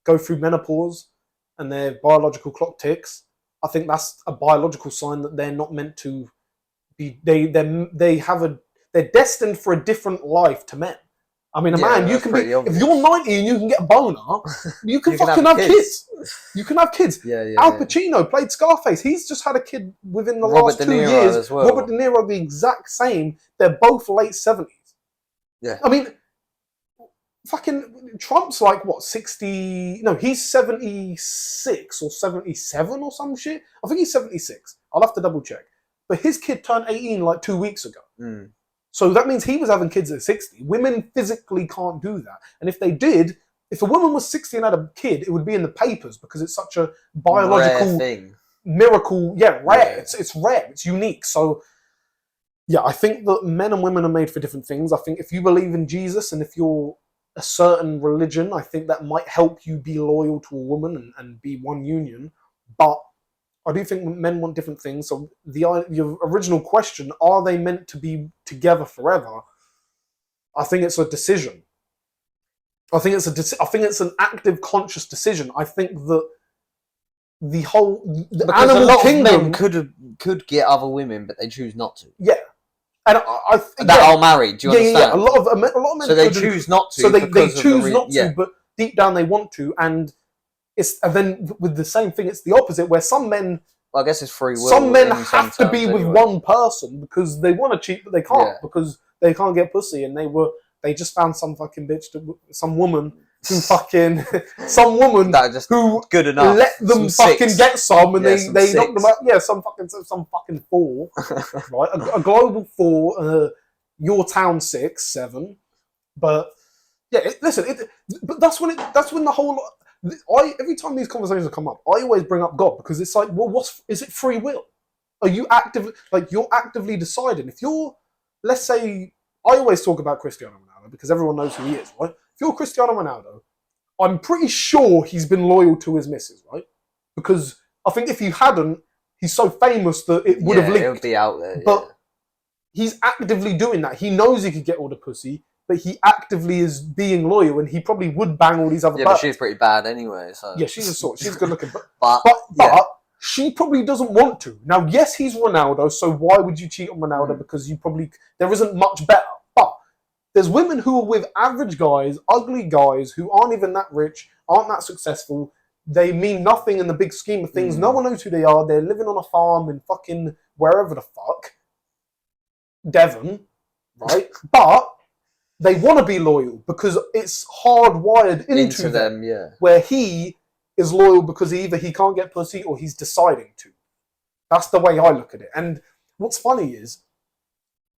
go through menopause and their biological clock ticks, I think that's a biological sign that they're not meant to be. They're destined for a different life to men. I mean, a Yeah, man, you that's can be, pretty obvious. if you're 90 and you can get a boner, you can You can fucking have have kids. kids. You can have kids. Yeah, Al Pacino played Scarface. He's just had a kid within the Robert last De 2 Niro years. as well. Robert De Niro, the exact same. They're both late 70s. Yeah. I mean, fucking Trump's like, what, 60? No, he's 76 or 77 or some shit. I think he's 76. I'll have to double check. But his kid turned 18 like 2 weeks ago. Mm. So that means he was having kids at 60. Women physically can't do that. And if they did, if a woman was 60 and had a kid, it would be in the papers because it's such a biological Rare thing. miracle. Yeah, rare. Yeah. It's rare. It's unique. So, yeah, I think that men and women are made for different things. I think if you believe in Jesus and if you're a certain religion, I think that might help you be loyal to a woman and be one union. But I do think men want different things. So your original question, are they meant to be together forever? I think it's a decision. I think it's an active, conscious decision. I think that the Because animal a lot kingdom of men could get other women, but they choose not to. Yeah, and That are married. Do you understand? Yeah. A lot of men. So they choose not to. So they choose not yeah. to, but deep down they want to, and then with the same thing, it's the opposite. Where some men, Well, I guess it's free will. some men have to be with anyway. one person because they want to cheat, but they can't because they can't get pussy, and they just found some fucking bitch, some woman who fucking some woman that just who good enough. let them some fucking six. get some, and Yeah, they knocked them out. Yeah, some fucking 4, right? A global 4, your town 6, 7, but yeah. But that's when the whole. Every time these conversations come up, I always bring up God because it's like, well, is it free will? Are you you're actively deciding? If you're, let's say, I always talk about Cristiano Ronaldo because everyone knows who he is, right? If you're Cristiano Ronaldo, I'm pretty sure he's been loyal to his missus, right? Because I think if he hadn't, he's so famous that it would have leaked. It would be out there. But he's actively doing that. He knows he could get all the pussy, but he actively is being loyal, and he probably would bang all these other. Yeah, but she's pretty bad anyway. So yeah, she's a sort. She's good looking, but she probably doesn't want to. Now, yes, he's Ronaldo, so why would you cheat on Ronaldo? Because there isn't much better. But there's women who are with average guys, ugly guys, who aren't even that rich, aren't that successful. They mean nothing in the big scheme of things. No one knows who they are. They're living on a farm in fucking wherever the fuck. Devon, right? But they want to be loyal because it's hardwired into them. Yeah. Where he is loyal because either he can't get pussy or he's deciding to. That's the way I look at it. And what's funny is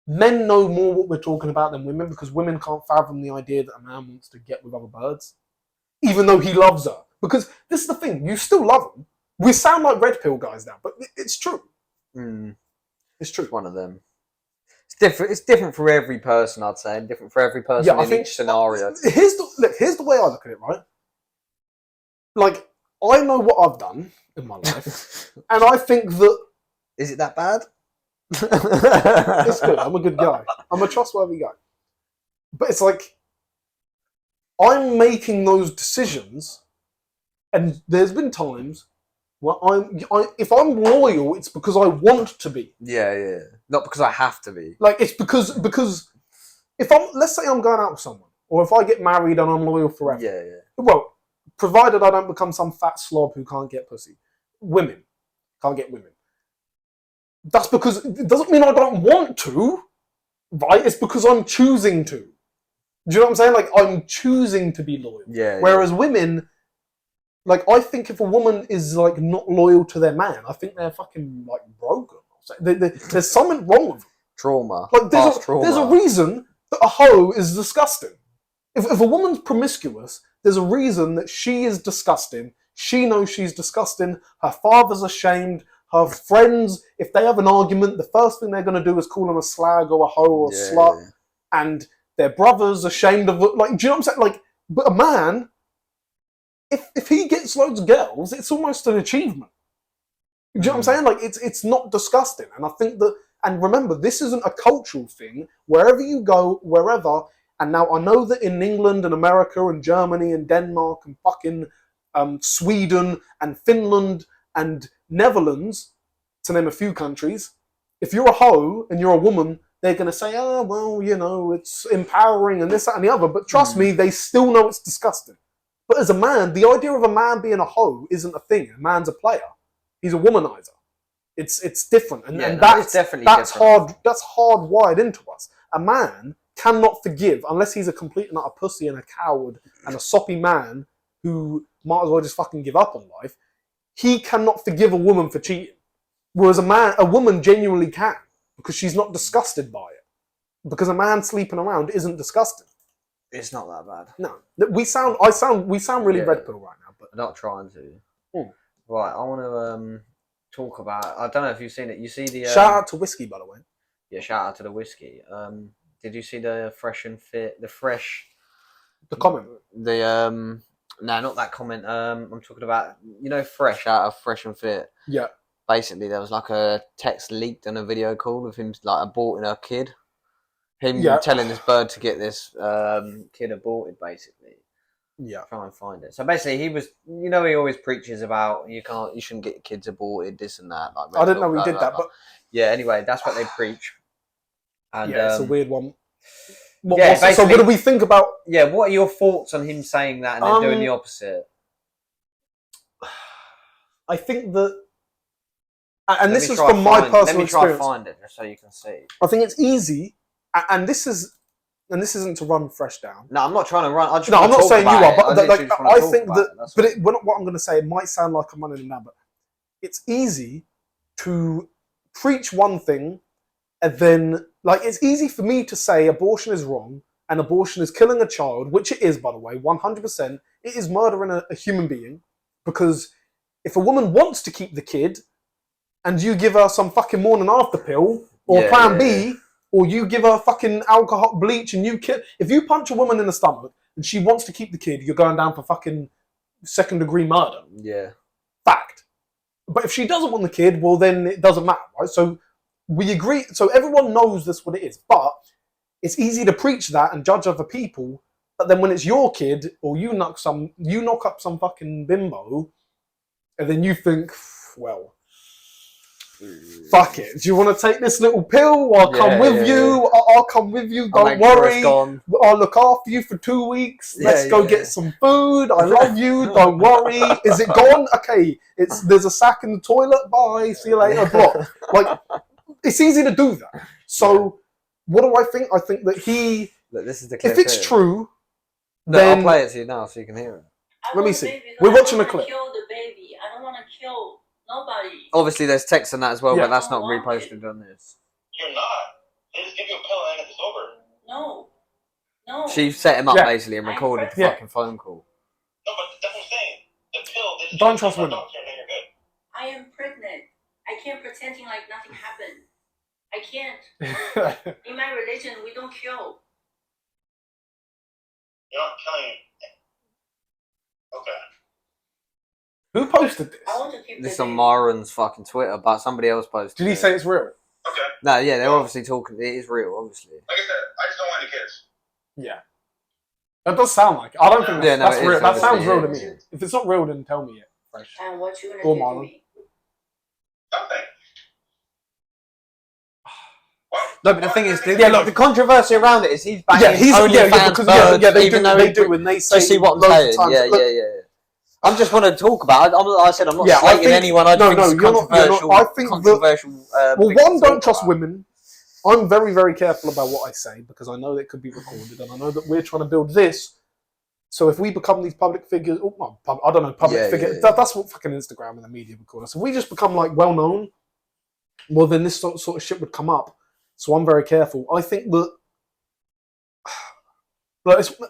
men know more what we're talking about than women because women can't fathom the idea that a man wants to get with other birds, even though he loves her. Because this is the thing, you still love him. We sound like red pill guys now, but it's true. It's true. It's one of them. It's different for every person, I'd say, and different for every person in each scenario. Here's the way I look at it, right? Like, I know what I've done in my life, and I think that... Is it that bad? It's good. I'm a good guy. I'm a trustworthy guy. But it's like, I'm making those decisions, and there's been times where if I'm loyal, it's because I want to be. Yeah. Not because I have to be. Like, it's because if let's say I'm going out with someone, or if I get married and I'm loyal forever. Yeah. Well, provided I don't become some fat slob who can't get pussy. Women can't get women. That's because it doesn't mean I don't want to, right? It's because I'm choosing to. Do you know what I'm saying? Like, I'm choosing to be loyal. Yeah. Whereas women, like, I think if a woman is like not loyal to their man, I think they're fucking like broken. There's something wrong with them. Trauma. Like, there's a reason that a hoe is disgusting. If a woman's promiscuous, there's a reason that she is disgusting. She knows she's disgusting. Her father's ashamed. Her friends, if they have an argument, the first thing they're going to do is call them a slag or a hoe or a slut. Yeah. And their brother's ashamed of it. Like, do you know what I'm saying? Like, but a man, if he gets loads of girls, it's almost an achievement. Do you know what I'm saying? Like, it's not disgusting. And I think that, and remember, this isn't a cultural thing. Wherever you go, wherever, and now I know that in England and America and Germany and Denmark and fucking Sweden and Finland and Netherlands, to name a few countries, if you're a hoe and you're a woman, they're going to say, oh, well, you know, it's empowering and this, that, and the other. But trust me, they still know it's disgusting. But as a man, the idea of a man being a hoe isn't a thing. A man's a player. He's a womanizer. It's different. And that's definitely different. That's hardwired into us. A man cannot forgive unless he's a complete and utter pussy and a coward and a soppy man who might as well just fucking give up on life. He cannot forgive a woman for cheating. Whereas a woman genuinely can, because she's not disgusted by it. Because a man sleeping around isn't disgusting. It's not that bad. No. We sound really red pill right now, but I'm not trying to. Right, I want to talk about, I don't know if you've seen it. You see the shout out to Whiskey, by the way. Yeah, shout out to the Whiskey. Did you see the the comment? No, not that comment. I'm talking about, you know, Fresh out of Fresh and Fit. Yeah. Basically, there was like a text leaked and a video call of him like aborting a kid. Him telling this bird to get this kid aborted, basically. Yeah. Try and find it. So basically, he was, you know, he always preaches about you shouldn't get kids aborted, this and that. Like, I didn't know he did that, but yeah. Anyway, that's what they preach. And, yeah, it's a weird one. So what do we think about? Yeah, what are your thoughts on him saying that and then doing the opposite? I think that, and this is from my personal experience. Let me try to find it just so you can see. I think it's easy, and this isn't to run Fresh down. No, I'm not trying to run. I'm not saying you are, but I think that. But what I'm going to say, it might sound like I'm running it now, but it's easy to preach one thing, and then it's easy for me to say abortion is wrong and abortion is killing a child, which it is, by the way, 100%. It is murdering a human being, because if a woman wants to keep the kid, and you give her some fucking morning after pill or Plan B. Or you give her fucking alcohol, bleach, and you kill. If you punch a woman in the stomach and she wants to keep the kid, you're going down for fucking second-degree murder. Yeah. Fact. But if she doesn't want the kid, well, then it doesn't matter, right? So we agree. So everyone knows that's what it is. But it's easy to preach that and judge other people. But then when it's your kid, or you knock up some fucking bimbo, and then you think, well, fuck it. Do you want to take this little pill? I'll come with you. I'll come with you. Don't worry. I'll look after you for 2 weeks. Let's go get some food. I love you. Don't worry. Is it gone? Okay. There's a sack in the toilet. Bye. See you later. Block. It's easy to do that. So what do I think? I think that this is the clip if it's true, then I'll play it to you now so you can hear it. Let me see. We're watching the clip. Kill the baby. I don't want to kill nobody. Obviously, there's text on that as well, but that's not reposted on this. You're not. They just give you a pill and then it's over. No. She set him up basically and recorded the fucking phone call. No, but that's what I'm saying. The pill. They just don't trust women. I am pregnant. I can't pretending like nothing happened. I can't. In my religion, we don't kill. You're not killing. Okay. Who posted this? I want to keep this is on Maran's fucking Twitter, but somebody else posted Did he say it's real? Okay. No, yeah, they're obviously talking. It is real, obviously. Like I said, I just don't want any kids. Yeah. That does sound like it. I don't think that's real. That sounds real to me. Yeah. If it's not real, then tell me it. Fresh. And what you gonna do to me? Nothing. No, but the thing is, the controversy around it is he's banging even though they do, and they say. Do you see what I'm saying? Yeah. I just want to talk about it. I said I'm not slating anyone. I just think it's controversial. I think one, don't trust women. I'm very, very careful about what I say because I know that it could be recorded, and I know that we're trying to build this. So if we become these public figures, I don't know, public figures. That's what fucking Instagram and the media would call us. If we just become well known, well then this sort of shit would come up. So I'm very careful. I think that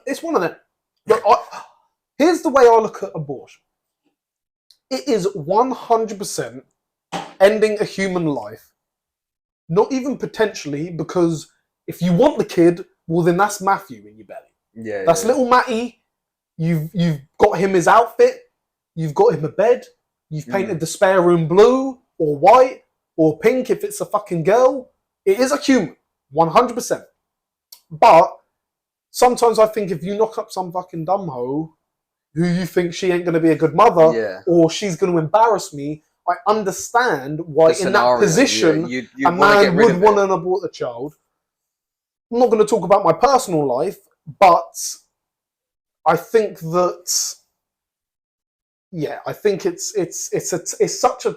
it's one of them. Here's the way I look at abortion. It is 100% ending a human life. Not even potentially, because if you want the kid, well then that's Matthew in your belly. Yeah. That's little Matty. You've got him his outfit. You've got him a bed. You've painted the spare room blue or white or pink if it's a fucking girl. It is a human, 100%. But sometimes I think if you knock up some fucking dumb hoe who you think she ain't going to be a good mother or she's going to embarrass me, I understand why in that position a man would want to abort the child. I'm not going to talk about my personal life, but I think that, yeah, I think it's such a,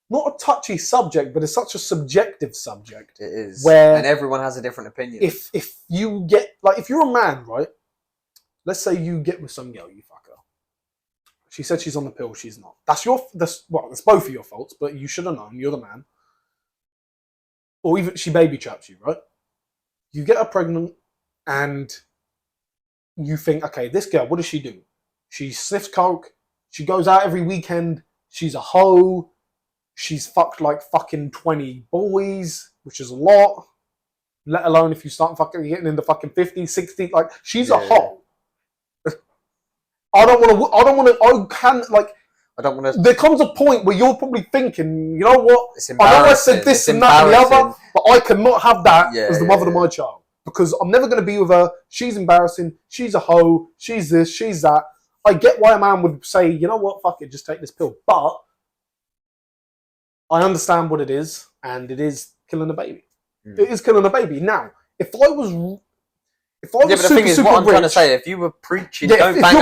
not a touchy subject, but it's such a subjective subject. It is. Where and everyone has a different opinion. If you get, like, if you're a man, right? Let's say you get with some girl, you fuck her. She said she's on the pill, she's not. That's both of your faults, but you should have known, you're the man. Or even she baby traps you, right? You get her pregnant and you think, okay, this girl, what does she do? She sniffs coke, she goes out every weekend, she's a hoe, she's fucked like fucking 20 boys, which is a lot. Let alone if you start fucking getting in the fucking 50s, 60s, like, she's a hoe. I don't want to. There comes a point where you're probably thinking, you know what? I know I said this and that and the other, but I cannot have that as the mother of my child. Because I'm never going to be with her. She's embarrassing. She's a hoe. She's this. She's that. I get why a man would say, you know what? Fuck it. Just take this pill. But I understand what it is. And it is killing a baby. It is killing a baby. Now, if I was but the thing is, what I'm trying to say, if you were preaching, don't bang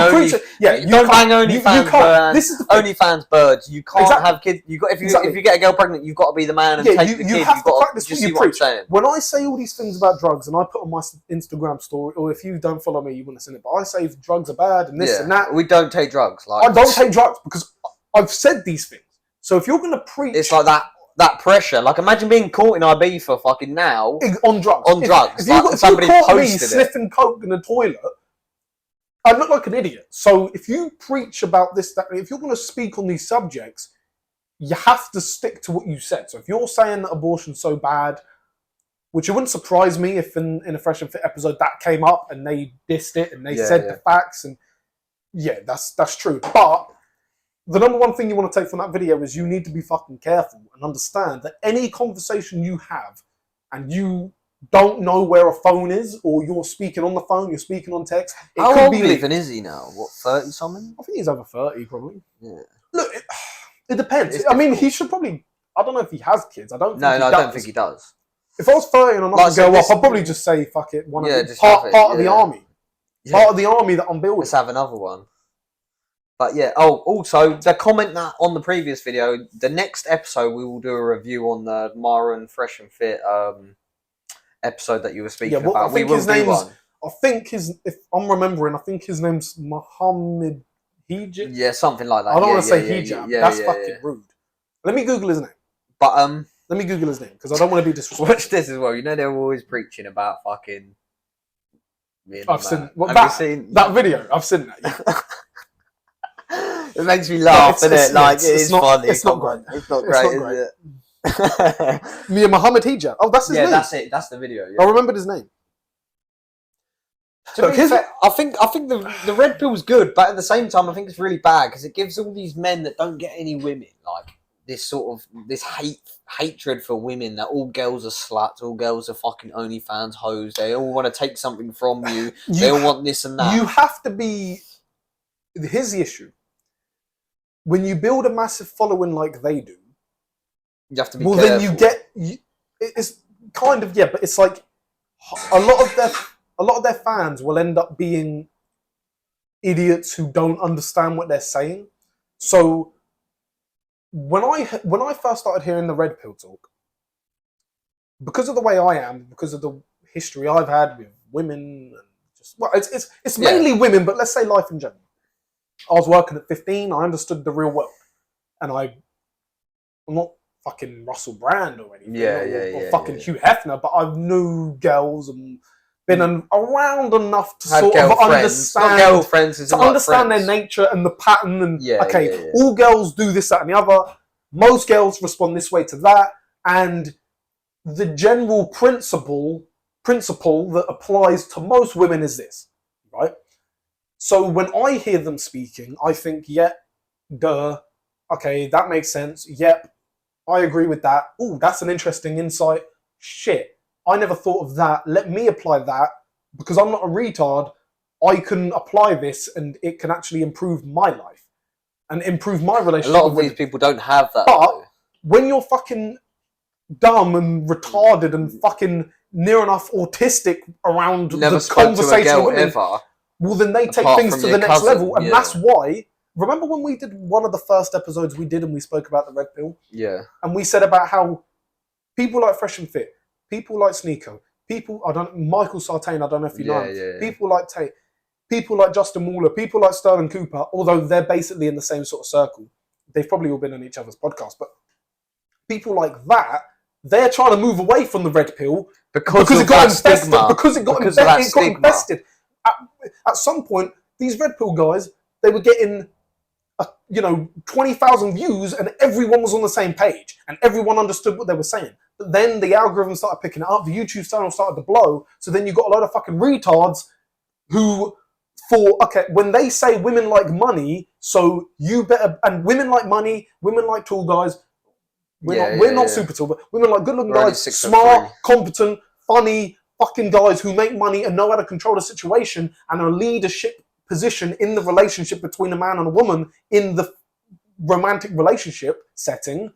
OnlyFans birds. You can't have kids. If you get a girl pregnant, you've got to be the man and take the kid. You have to practice what you preach. What I'm saying? When I say all these things about drugs, and I put on my Instagram story, or if you don't follow me, you wouldn't have seen it. But I say drugs are bad and this and that. We don't take drugs. I don't take drugs because I've said these things. So if you're going to preach, it's like that pressure. Like, imagine being caught in IB for fucking now on drugs. If somebody caught me sniffing coke in the toilet, I look like an idiot. So if you preach about this, that, if you're going to speak on these subjects, you have to stick to what you said. So if you're saying that abortion's so bad, which it wouldn't surprise me if in a Fresh and Fit episode that came up and they dissed it and they said the facts, and that's true. But the number one thing you want to take from that video is you need to be fucking careful and understand that any conversation you have and you don't know where a phone is, or you're speaking on the phone, you're speaking on text. How old even is he now? What, 30 something? I think he's over 30 probably. Yeah. Look, it depends. I mean, he should probably, I don't know if he has kids. I don't think he does. If I was 30 and I'm not going to go up, I'd probably just say, fuck it, part of the army. Part of the army that I'm building. Let's have another one. But yeah, also, the comment that on the previous video, the next episode we will do a review on the Mara Fresh and Fit episode that you were speaking about. I think if I'm remembering, I think his name's Muhammad Hijab. Yeah, something like that. I don't want to say hijab. That's fucking rude. Let me Google his name. But let me Google his name because I don't want to be disrespectful. Watch this as well. You know they're always preaching about fucking. I've seen that video. I've seen that. It makes me laugh, doesn't it? Like, it's funny. It's not great. It's not great, is it? Me and Muhammad Hijab. Oh, that's his name. Yeah, that's it. That's the video. Yeah. I remembered his name. To be fair, I think the red pill's good, but at the same time, I think it's really bad because it gives all these men that don't get any women like this sort of hatred for women, that all girls are sluts, all girls are fucking OnlyFans hoes. They all want to take something from you. They all want this and that. You have to be. Here's the issue. When you build a massive following like they do, you have to be careful. Then it's kind of, but it's like a lot of their fans will end up being idiots who don't understand what they're saying. So when I first started hearing the red pill talk, because of the way I am, because of the history I've had with women, and it's mainly women, but let's say life in general. I was working at 15. I understood the real world, and I'm not fucking Russell Brand or anything, or fucking Hugh Hefner, but I knew girls and been around enough to sort of understand their nature and the pattern. And all girls do this, that, and the other. Most girls respond this way to that, and the general principle that applies to most women is this, right? So when I hear them speaking, I think, okay, that makes sense. Yep, I agree with that. Ooh, that's an interesting insight. Shit, I never thought of that. Let me apply that. Because I'm not a retard, I can apply this and it can actually improve my life and improve my relationship. A lot of these people don't have that. But when you're fucking dumb and retarded and fucking near enough autistic around Never the spoke to a conversation girl with women, ever. well, then they take Apart things from to your the next cousin, level. And yeah. that's why, remember when we did one of the first episodes we did and we spoke about the red pill? Yeah. And we said about how people like Fresh and Fit, people like Sneeko, Michael Sartain, I don't know if you know him, Yeah. people like Tate, people like Justin Waller, people like Sterling Cooper, although they're basically in the same sort of circle. They've probably all been on each other's podcasts, but people like that, they're trying to move away from the red pill because it got infested. Stigma. Because it got infested. At some point, these red pill guys, they were getting 20,000 views and everyone was on the same page and everyone understood what they were saying. But then the algorithm started picking it up, the YouTube channel started to blow, so then you got a lot of fucking retards who thought, okay, when they say women like money, so you better, and women like money, women like tall guys, we're not super tall, but women like good looking guys, smart, competent, funny fucking guys who make money and know how to control the situation and a leadership position in the relationship between a man and a woman in the romantic relationship setting.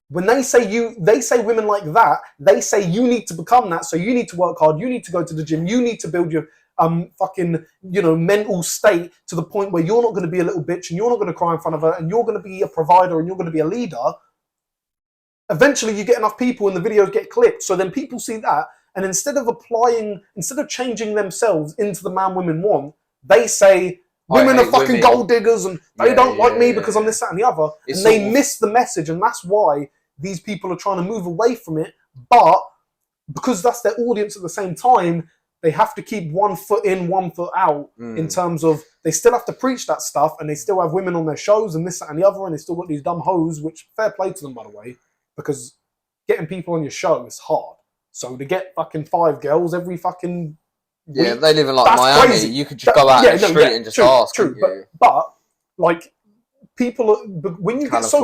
When they say women like that, they say you need to become that, so you need to work hard, you need to go to the gym, you need to build your mental state to the point where you're not going to be a little bitch and you're not going to cry in front of her and you're going to be a provider and you're going to be a leader. Eventually you get enough people and the videos get clipped, so then people see that, and instead of changing themselves into the man women want, they say women are fucking women. Gold diggers and they don't like me because I'm this, that and the other. And they miss the message, and that's why these people are trying to move away from it. But because that's their audience at the same time, they have to keep 1 foot in, 1 foot out in terms of they still have to preach that stuff and they still have women on their shows and this, that and the other, and they still got these dumb hoes, which fair play to them, by the way, because getting people on your show is hard. So to get fucking 5 girls every fucking week, they live in like Miami. Crazy. You could just go out in the street and just ask. True, but like people, when you get so